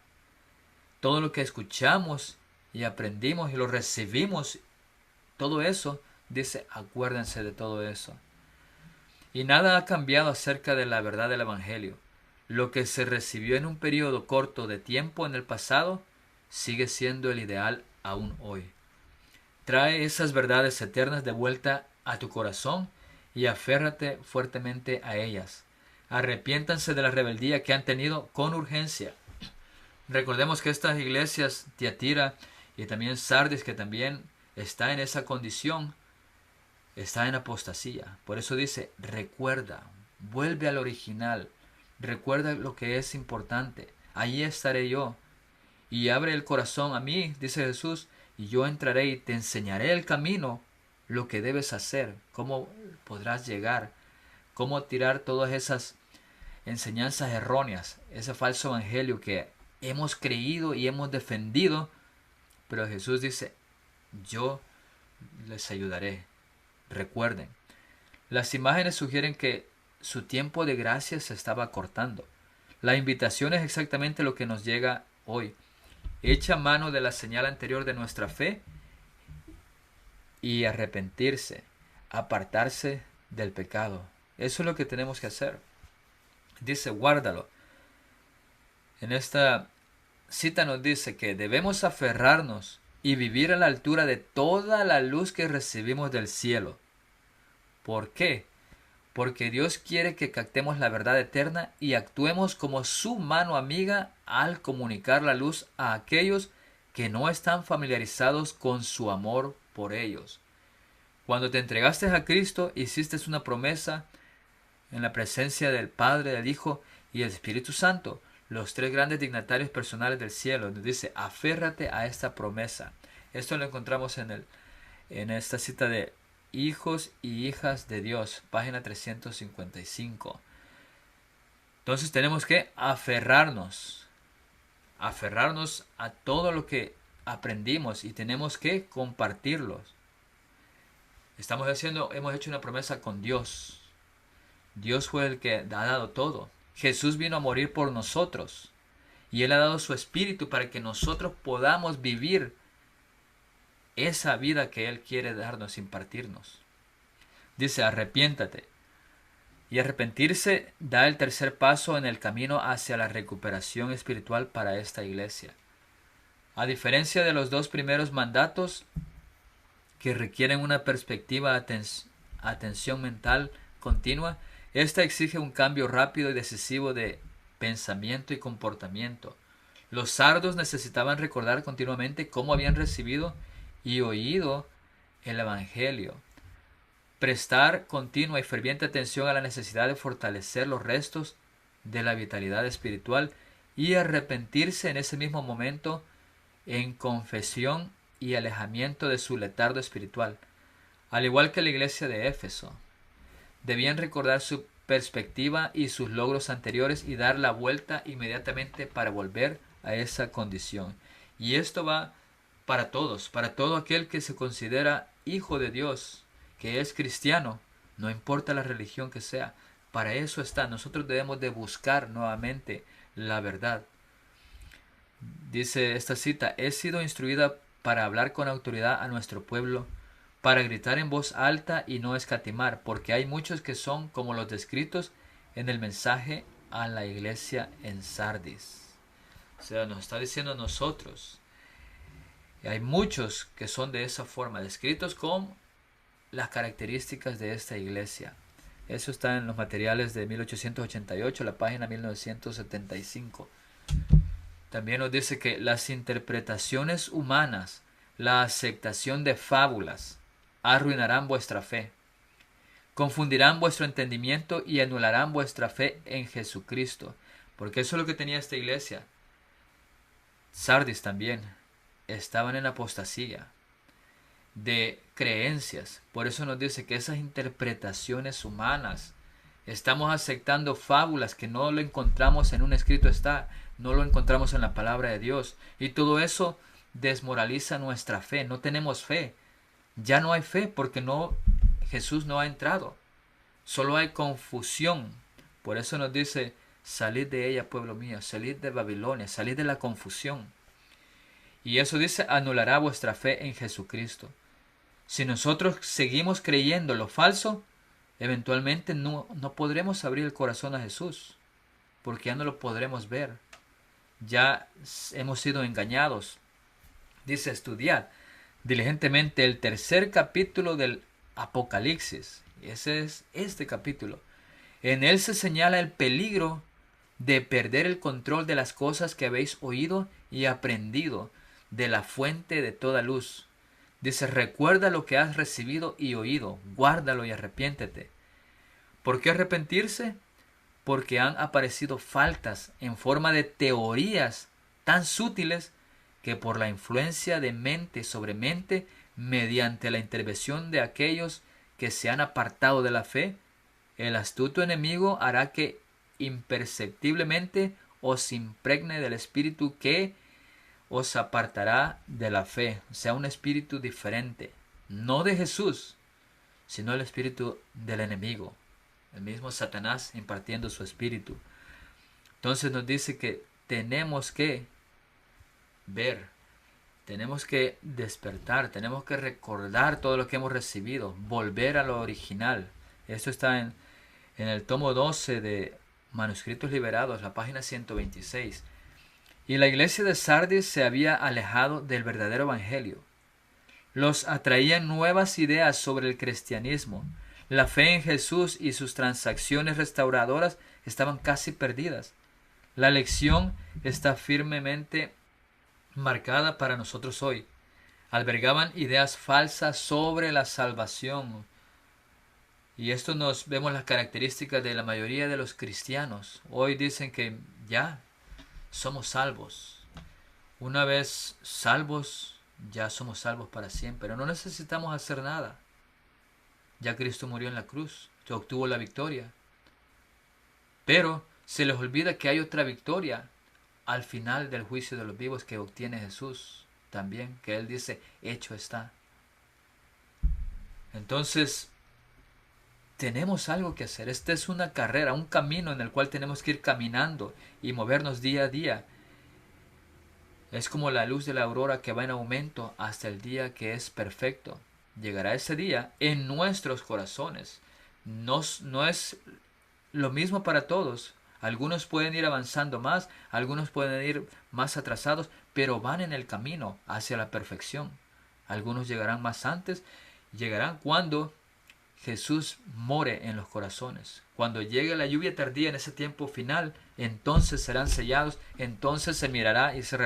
Todo lo que escuchamos y aprendimos y lo recibimos, todo eso, dice, acuérdense de todo eso. Y nada ha cambiado acerca de la verdad del Evangelio. Lo que se recibió en un periodo corto de tiempo en el pasado sigue siendo el ideal aún hoy. Trae esas verdades eternas de vuelta a tu corazón y aférrate fuertemente a ellas. Arrepiéntanse de la rebeldía que han tenido con urgencia. Recordemos que estas iglesias, Tiatira y también Sardis, que también está en esa condición, está en apostasía. Por eso dice, recuerda, vuelve al original, recuerda lo que es importante. Allí estaré yo. Y abre el corazón a mí, dice Jesús, y yo entraré y te enseñaré el camino, lo que debes hacer, cómo podrás llegar, cómo tirar todas esas enseñanzas erróneas, ese falso evangelio que hemos creído y hemos defendido, pero Jesús dice, yo les ayudaré. Recuerden, las imágenes sugieren que su tiempo de gracia se estaba cortando. La invitación es exactamente lo que nos llega hoy. Echa mano de la señal anterior de nuestra fe y arrepentirse, apartarse del pecado. Eso es lo que tenemos que hacer. Dice, guárdalo. En esta cita nos dice que debemos aferrarnos y vivir a la altura de toda la luz que recibimos del cielo. ¿Por qué? Porque Dios quiere que captemos la verdad eterna y actuemos como su mano amiga al comunicar la luz a aquellos que no están familiarizados con su amor por ellos. Cuando te entregaste a Cristo, hiciste una promesa en la presencia del Padre, del Hijo y del Espíritu Santo, los tres grandes dignatarios personales del cielo. Nos dice, aférrate a esta promesa. Esto lo encontramos en esta cita de Hijos y hijas de Dios, página 355. Entonces tenemos que aferrarnos a todo lo que aprendimos y tenemos que compartirlos. Hemos hecho una promesa con Dios. Dios fue el que ha dado todo. Jesús vino a morir por nosotros. Y Él ha dado su Espíritu para que nosotros podamos vivir esa vida que Él quiere darnos, impartirnos. Dice, arrepiéntate. Y arrepentirse da el tercer paso en el camino hacia la recuperación espiritual para esta iglesia. A diferencia de los dos primeros mandatos, que requieren una perspectiva de atención mental continua, esta exige un cambio rápido y decisivo de pensamiento y comportamiento. Los sardos necesitaban recordar continuamente cómo habían recibido y oído el Evangelio, prestar continua y ferviente atención a la necesidad de fortalecer los restos de la vitalidad espiritual y arrepentirse en ese mismo momento en confesión y alejamiento de su letargo espiritual. Al igual que la iglesia de Éfeso, debían recordar su perspectiva y sus logros anteriores y dar la vuelta inmediatamente para volver a esa condición. Y esto va para todos, para todo aquel que se considera hijo de Dios, que es cristiano, no importa la religión que sea. Para eso está. Nosotros debemos de buscar nuevamente la verdad. Dice esta cita, he sido instruida para hablar con autoridad a nuestro pueblo, para gritar en voz alta y no escatimar, porque hay muchos que son como los descritos en el mensaje a la iglesia en Sardis. O sea, nos está diciendo a nosotros. Y hay muchos que son de esa forma, descritos con las características de esta iglesia. Eso está en los materiales de 1888, la página 1975. También nos dice que las interpretaciones humanas, la aceptación de fábulas, arruinarán vuestra fe, confundirán vuestro entendimiento y anularán vuestra fe en Jesucristo. Porque eso es lo que tenía esta iglesia. Sardis también estaban en apostasía de creencias. Por eso nos dice que esas interpretaciones humanas, estamos aceptando fábulas que no lo encontramos en un escrito está, no lo encontramos en la palabra de Dios. Y todo eso desmoraliza nuestra fe. No tenemos fe. Ya no hay fe porque Jesús no ha entrado. Solo hay confusión. Por eso nos dice, salid de ella, pueblo mío, salid de Babilonia, salid de la confusión. Y eso dice, anulará vuestra fe en Jesucristo. Si nosotros seguimos creyendo lo falso, eventualmente no podremos abrir el corazón a Jesús, porque ya no lo podremos ver. Ya hemos sido engañados. Dice, estudiad diligentemente el tercer capítulo del Apocalipsis. Ese es este capítulo. En él se señala el peligro de perder el control de las cosas que habéis oído y aprendido de la fuente de toda luz. Dice, recuerda lo que has recibido y oído, guárdalo y arrepiéntete. ¿Por qué arrepentirse? Porque han aparecido faltas en forma de teorías tan sutiles que por la influencia de mente sobre mente, mediante la intervención de aquellos que se han apartado de la fe, el astuto enemigo hará que imperceptiblemente os impregne del espíritu que os apartará de la fe, o sea, un espíritu diferente, no de Jesús, sino el espíritu del enemigo, el mismo Satanás impartiendo su espíritu. Entonces nos dice que tenemos que ver, tenemos que despertar, tenemos que recordar todo lo que hemos recibido, volver a lo original. Esto está en el tomo 12 de Manuscritos Liberados, la página 126. Y la iglesia de Sardis se había alejado del verdadero evangelio. Los atraían nuevas ideas sobre el cristianismo. La fe en Jesús y sus transacciones restauradoras estaban casi perdidas. La lección está firmemente marcada para nosotros hoy. Albergaban ideas falsas sobre la salvación. Y esto nos vemos las características de la mayoría de los cristianos. Hoy dicen que ya somos salvos. Una vez salvos, ya somos salvos para siempre. No necesitamos hacer nada. Ya Cristo murió en la cruz, que obtuvo la victoria. Pero se les olvida que hay otra victoria al final del juicio de los vivos que obtiene Jesús también, que Él dice, hecho está. Entonces, tenemos algo que hacer. Esta es una carrera, un camino en el cual tenemos que ir caminando y movernos día a día. Es como la luz de la aurora que va en aumento hasta el día que es perfecto. Llegará ese día en nuestros corazones. No es lo mismo para todos. Algunos pueden ir avanzando más, algunos pueden ir más atrasados, pero van en el camino hacia la perfección. Algunos llegarán más antes, llegarán cuando Jesús more en los corazones. Cuando llegue la lluvia tardía en ese tiempo final, entonces serán sellados, entonces se mirará y se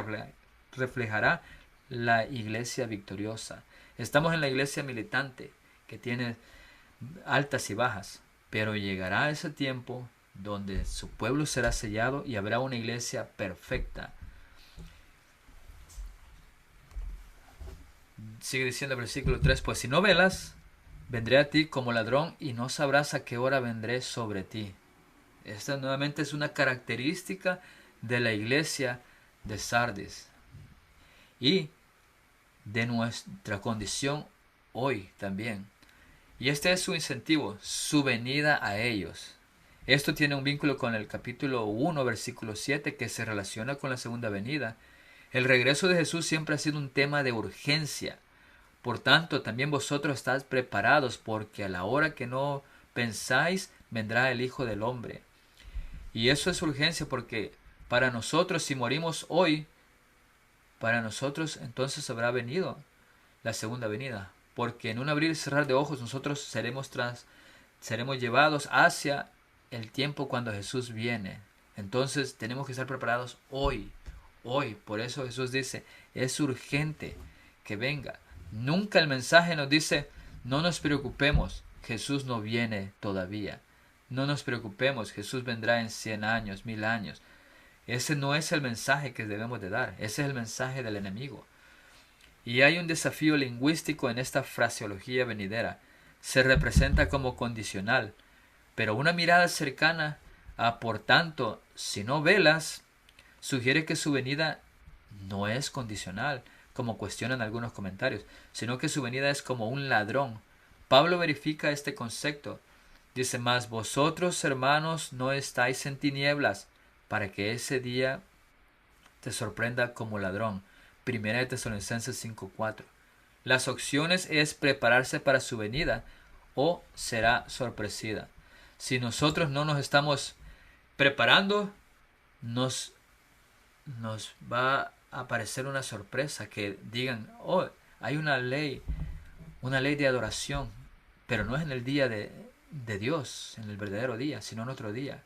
reflejará la iglesia victoriosa. Estamos en la iglesia militante, que tiene altas y bajas, pero llegará ese tiempo donde su pueblo será sellado y habrá una iglesia perfecta. Sigue diciendo el versículo 3, pues si no velas, vendré a ti como ladrón y no sabrás a qué hora vendré sobre ti. Esta nuevamente es una característica de la iglesia de Sardis y de nuestra condición hoy también. Y este es su incentivo, su venida a ellos. Esto tiene un vínculo con el capítulo 1, versículo 7, que se relaciona con la segunda venida. El regreso de Jesús siempre ha sido un tema de urgencia. Por tanto, también vosotros estáis preparados, porque a la hora que no pensáis, vendrá el Hijo del Hombre. Y eso es urgencia porque para nosotros, si morimos hoy, para nosotros entonces habrá venido la segunda venida. Porque en un abrir y cerrar de ojos nosotros seremos llevados hacia el tiempo cuando Jesús viene. Entonces tenemos que estar preparados hoy. Hoy. Por eso Jesús dice, es urgente que venga. Nunca el mensaje nos dice, no nos preocupemos, Jesús no viene todavía. No nos preocupemos, Jesús vendrá en 100 años, 1000 años. Ese no es el mensaje que debemos de dar, ese es el mensaje del enemigo. Y hay un desafío lingüístico en esta fraseología venidera. Se representa como condicional, pero una mirada cercana a por tanto, si no velas, sugiere que su venida no es condicional, como cuestionan algunos comentarios, sino que su venida es como un ladrón. Pablo verifica este concepto. Dice, mas vosotros, hermanos, no estáis en tinieblas, para que ese día te sorprenda como ladrón. Primera de Tesalonicenses 5:4. Las opciones es prepararse para su venida o será sorpresida. Si nosotros no nos estamos preparando, nos va a aparecer una sorpresa que digan, oh, hay una ley de adoración, pero no es en el día de Dios, en el verdadero día, sino en otro día.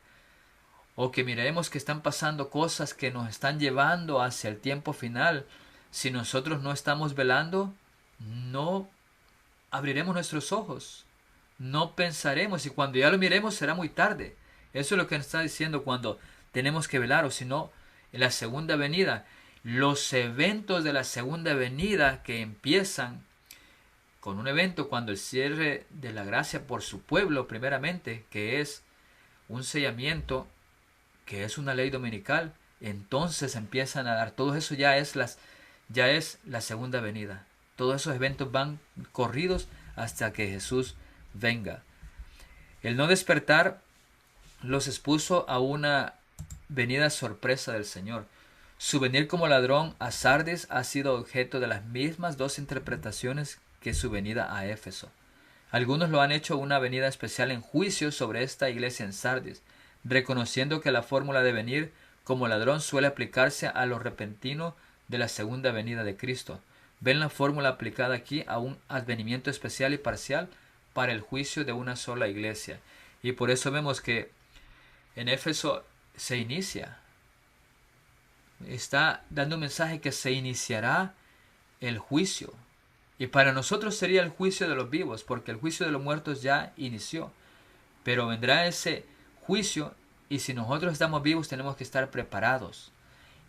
O que miremos que están pasando cosas que nos están llevando hacia el tiempo final. Si nosotros no estamos velando, no abriremos nuestros ojos, no pensaremos y cuando ya lo miremos será muy tarde. Eso es lo que nos está diciendo cuando tenemos que velar, o si no, en la segunda venida. Los eventos de la segunda venida que empiezan con un evento cuando el cierre de la gracia por su pueblo primeramente, que es un sellamiento, que es una ley dominical, entonces empiezan a dar, todo eso ya es la segunda venida. Todos esos eventos van corridos hasta que Jesús venga. El no despertar los expuso a una venida sorpresa del Señor. Su venir como ladrón a Sardis ha sido objeto de las mismas dos interpretaciones que su venida a Éfeso. Algunos lo han hecho una venida especial en juicio sobre esta iglesia en Sardis, reconociendo que la fórmula de venir como ladrón suele aplicarse a lo repentino de la segunda venida de Cristo. Ven la fórmula aplicada aquí a un advenimiento especial y parcial para el juicio de una sola iglesia. Y por eso vemos que en Éfeso se inicia. Está dando un mensaje que se iniciará el juicio. Y para nosotros sería el juicio de los vivos, porque el juicio de los muertos ya inició. Pero vendrá ese juicio y si nosotros estamos vivos tenemos que estar preparados.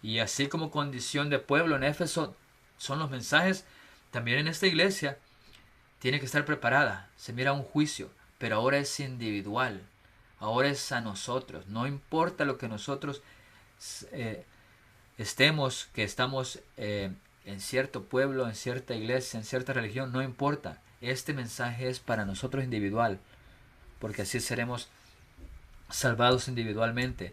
Y así como condición de pueblo en Éfeso son los mensajes, también en esta iglesia tiene que estar preparada. Se mira un juicio, pero ahora es individual. Ahora es a nosotros. No importa lo que nosotros estemos, que estamos en cierto pueblo, en cierta iglesia, en cierta religión, no importa. Este mensaje es para nosotros individual. porque así seremos salvados individualmente.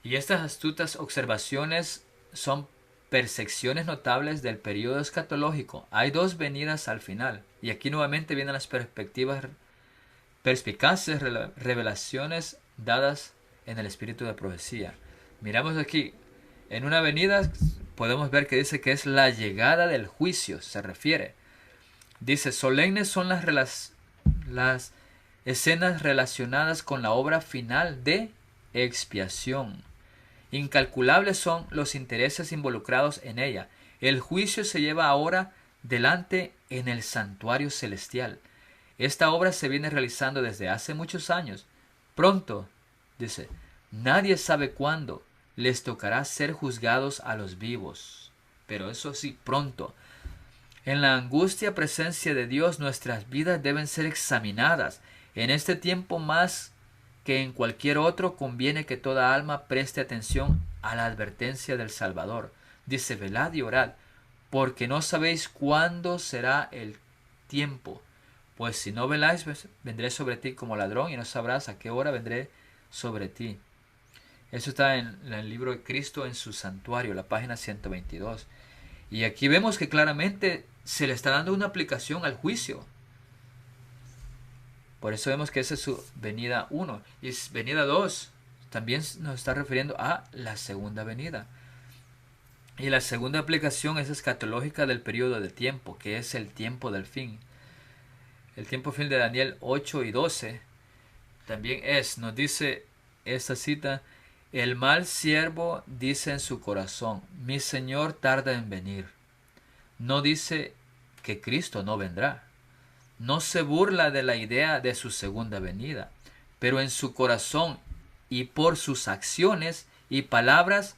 Y estas astutas observaciones son percepciones notables del periodo escatológico. Hay dos venidas al final, y aquí nuevamente vienen las perspicaces revelaciones dadas en el espíritu de profecía. Miramos aquí, en una venida podemos ver que dice que es la llegada del juicio, se refiere. Dice, solemnes son las escenas relacionadas con la obra final de expiación. Incalculables son los intereses involucrados en ella. El juicio se lleva ahora delante en el santuario celestial. Esta obra se viene realizando desde hace muchos años. Pronto, dice, nadie sabe cuándo les tocará ser juzgados a los vivos. Pero eso sí, pronto. En la angustia presencia de Dios nuestras vidas deben ser examinadas. En este tiempo más que en cualquier otro conviene que toda alma preste atención a la advertencia del Salvador. Dice, velad y orad, porque no sabéis cuándo será el tiempo. Pues si no veláis, vendré sobre ti como ladrón y no sabrás a qué hora vendré sobre ti. Eso está en el libro de Cristo en su santuario, la página 122. Y aquí vemos que claramente se le está dando una aplicación al juicio. Por eso vemos que esa es su venida 1. Y venida 2 también nos está refiriendo a la segunda venida. Y la segunda aplicación es escatológica del periodo de tiempo, que es el tiempo del fin. El tiempo fin de Daniel 8 y 12 también nos dice esta cita, el mal siervo dice en su corazón, mi Señor tarda en venir. No dice que Cristo no vendrá. No se burla de la idea de su segunda venida, pero en su corazón y por sus acciones y palabras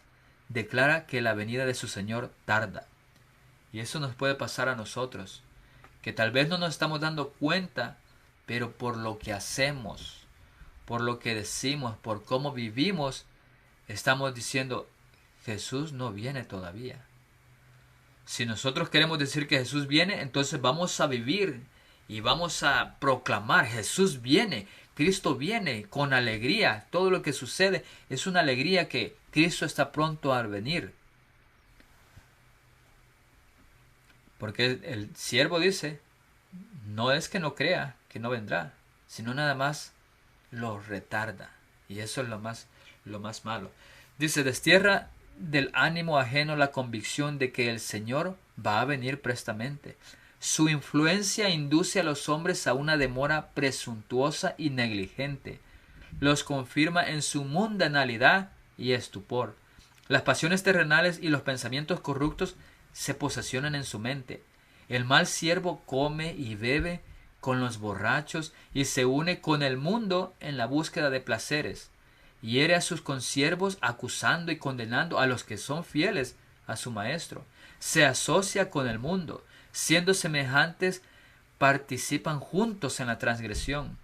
declara que la venida de su Señor tarda. Y eso nos puede pasar a nosotros, que tal vez no nos estamos dando cuenta, pero por lo que hacemos, por lo que decimos, por cómo vivimos, estamos diciendo, Jesús no viene todavía. Si nosotros queremos decir que Jesús viene, entonces vamos a vivir y vamos a proclamar, Jesús viene, Cristo viene con alegría. Todo lo que sucede es una alegría que Cristo está pronto a venir. Porque el siervo dice, no es que no crea que no vendrá, sino nada más lo retarda. Y eso es lo más malo. Dice, destierra del ánimo ajeno la convicción de que el Señor va a venir prestamente. Su influencia induce a los hombres a una demora presuntuosa y negligente. Los confirma en su mundanalidad y estupor. Las pasiones terrenales y los pensamientos corruptos se posesionan en su mente. El mal siervo come y bebe con los borrachos y se une con el mundo en la búsqueda de placeres. Hiere a sus consiervos acusando y condenando a los que son fieles a su maestro. Se asocia con el mundo. Siendo semejantes, participan juntos en la transgresión.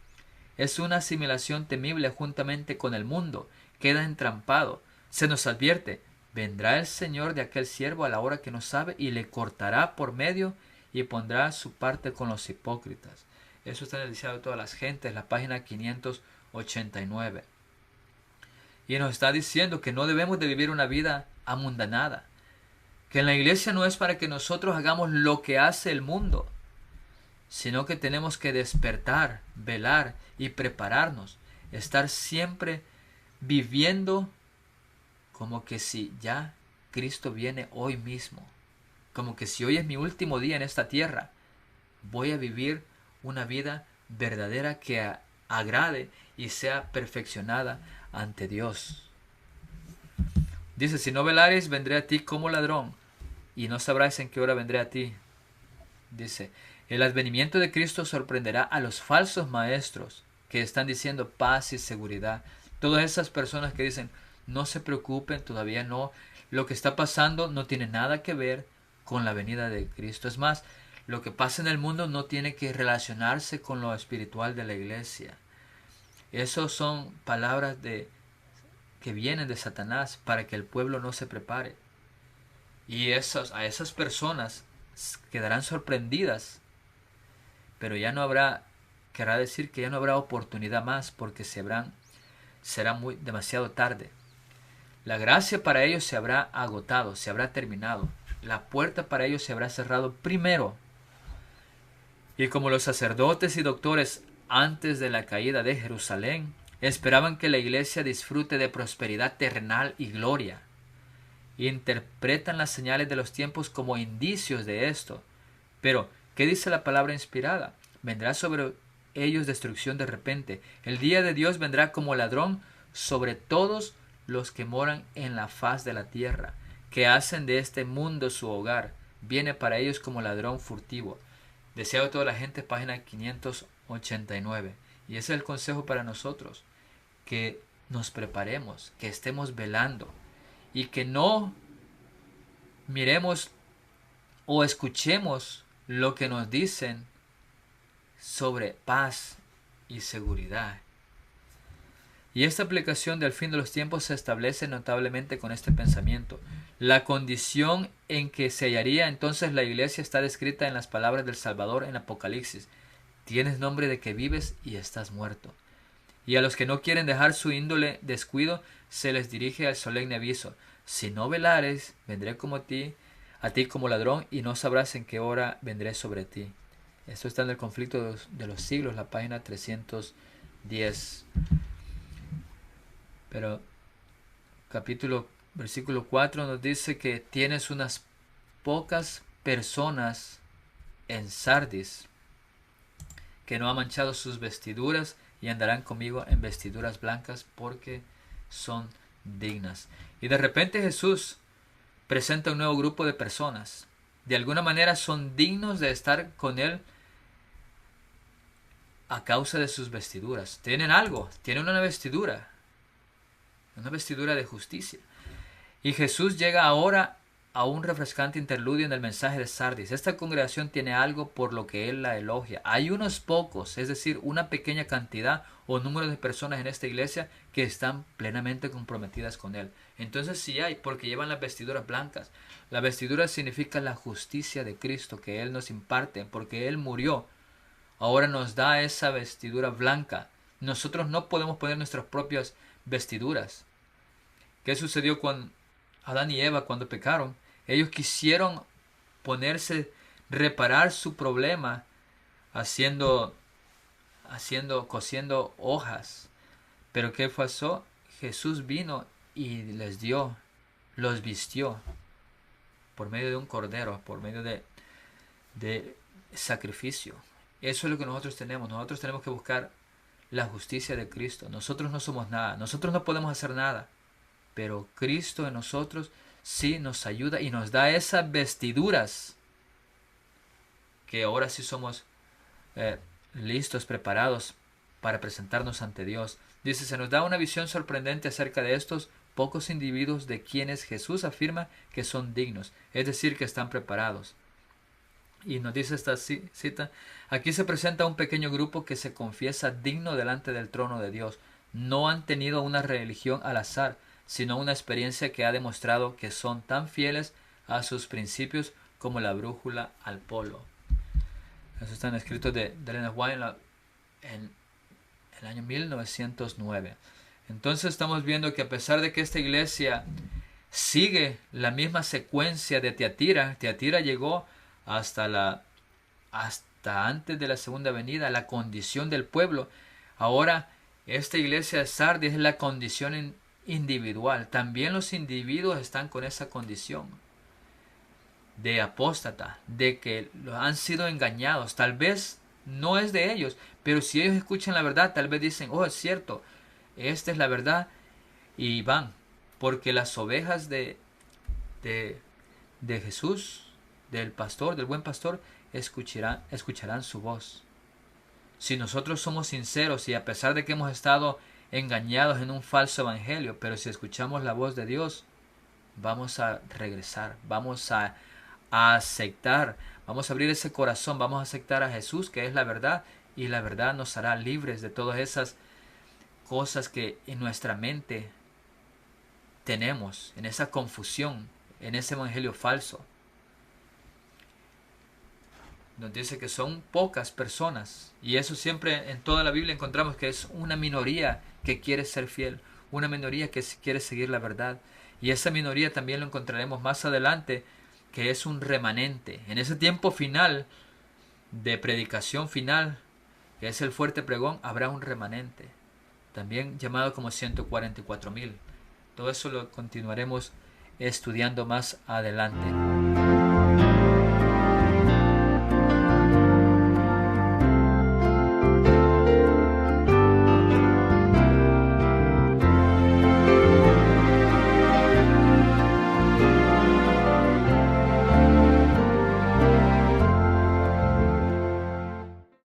Es una asimilación temible juntamente con el mundo. Queda entrampado. Se nos advierte, vendrá el Señor de aquel siervo a la hora que no sabe y le cortará por medio y pondrá su parte con los hipócritas. Eso está en el Diario de todas las gentes, la página 589. Y nos está diciendo que no debemos de vivir una vida amundanada. Que en la iglesia no es para que nosotros hagamos lo que hace el mundo, sino que tenemos que despertar, velar y prepararnos, estar siempre viviendo como que si ya Cristo viene hoy mismo, como que si hoy es mi último día en esta tierra, voy a vivir una vida verdadera que agrade y sea perfeccionada ante Dios. Dice, si no velares, vendré a ti como ladrón, y no sabrás en qué hora vendré a ti. Dice, el advenimiento de Cristo sorprenderá a los falsos maestros que están diciendo paz y seguridad. Todas esas personas que dicen, no se preocupen, todavía no, lo que está pasando no tiene nada que ver con la venida de Cristo. Es más, lo que pasa en el mundo no tiene que relacionarse con lo espiritual de la iglesia. Esas son palabras que vienen de Satanás para que el pueblo no se prepare. Y a esas personas quedarán sorprendidas, pero ya no habrá querrá decir que ya no habrá oportunidad más porque será demasiado tarde. La gracia para ellos se habrá agotado, se habrá terminado. La puerta para ellos se habrá cerrado primero. Y como los sacerdotes y doctores antes de la caída de Jerusalén esperaban que la iglesia disfrute de prosperidad terrenal y gloria, interpretan las señales de los tiempos como indicios de esto. Pero, ¿qué dice la palabra inspirada? Vendrá sobre ellos destrucción de repente. El día de Dios vendrá como ladrón sobre todos los que moran en la faz de la tierra, que hacen de este mundo su hogar. Viene para ellos como ladrón furtivo. Deseo a toda la gente, página 589. Y ese es el consejo para nosotros, que nos preparemos, que estemos velando y que no miremos o escuchemos lo que nos dicen sobre paz y seguridad. Y esta aplicación del fin de los tiempos se establece notablemente con este pensamiento. La condición en que se hallaría entonces la iglesia está descrita en las palabras del Salvador en Apocalipsis. Tienes nombre de que vives y estás muerto. Y a los que no quieren dejar su índole descuido, se les dirige el solemne aviso. Si no velares, vendré como a ti como ladrón, y no sabrás en qué hora vendré sobre ti. Esto está en el conflicto de los siglos, la página 310. Pero versículo 4 nos dice que tienes unas pocas personas en Sardis que no han manchado sus vestiduras y andarán conmigo en vestiduras blancas porque son dignas. Y de repente Jesús presenta un nuevo grupo de personas. De alguna manera son dignos de estar con Él a causa de sus vestiduras. Tienen algo, tienen una vestidura de justicia. Y Jesús llega ahora a un refrescante interludio en el mensaje de Sardis. Esta congregación tiene algo por lo que él la elogia. Hay unos pocos, es decir, una pequeña cantidad o número de personas en esta iglesia que están plenamente comprometidas con él. Entonces sí hay, porque llevan las vestiduras blancas. La vestidura significa la justicia de Cristo que él nos imparte, porque él murió. Ahora nos da esa vestidura blanca. Nosotros no podemos poner nuestras propias vestiduras. ¿Qué sucedió con Adán y Eva cuando pecaron? Ellos quisieron reparar su problema cosiendo hojas. Pero ¿qué pasó? Jesús vino y los vistió por medio de un cordero, por medio de sacrificio. Eso es lo que nosotros tenemos. Nosotros tenemos que buscar la justicia de Cristo. Nosotros no somos nada. Nosotros no podemos hacer nada. Pero Cristo en nosotros sí nos ayuda y nos da esas vestiduras que ahora sí somos listos, preparados para presentarnos ante Dios. Dice, se nos da una visión sorprendente acerca de estos pocos individuos de quienes Jesús afirma que son dignos, es decir, que están preparados. Y nos dice esta cita, aquí se presenta un pequeño grupo que se confiesa digno delante del trono de Dios. No han tenido una religión al azar, sino una experiencia que ha demostrado que son tan fieles a sus principios como la brújula al polo. Eso está en escrito de Ellen White en el año 1909. Entonces estamos viendo que a pesar de que esta iglesia sigue la misma secuencia de Tiatira llegó hasta antes de la segunda venida, la condición del pueblo. Ahora esta iglesia de Sardis es la condición individual. También los individuos están con esa condición de apóstata, de que han sido engañados. Tal vez no es de ellos, pero si ellos escuchan la verdad, tal vez dicen, oh, es cierto, esta es la verdad, y van, porque las ovejas de Jesús, del pastor, del buen pastor, escucharán su voz. Si nosotros somos sinceros y a pesar de que hemos estado engañados en un falso evangelio, pero si escuchamos la voz de Dios, vamos a regresar, vamos a aceptar, vamos a abrir ese corazón, vamos a aceptar a Jesús, que es la verdad, y la verdad nos hará libres de todas esas cosas que en nuestra mente tenemos, en esa confusión, en ese evangelio falso. nos dice que son pocas personas. Y eso siempre en toda la Biblia encontramos que es una minoría que quiere ser fiel, una minoría que quiere seguir la verdad. Y esa minoría también lo encontraremos más adelante, que es un remanente. En ese tiempo final, de predicación final, que es el fuerte pregón, habrá un remanente, también llamado como 144,000. Todo eso lo continuaremos estudiando más adelante.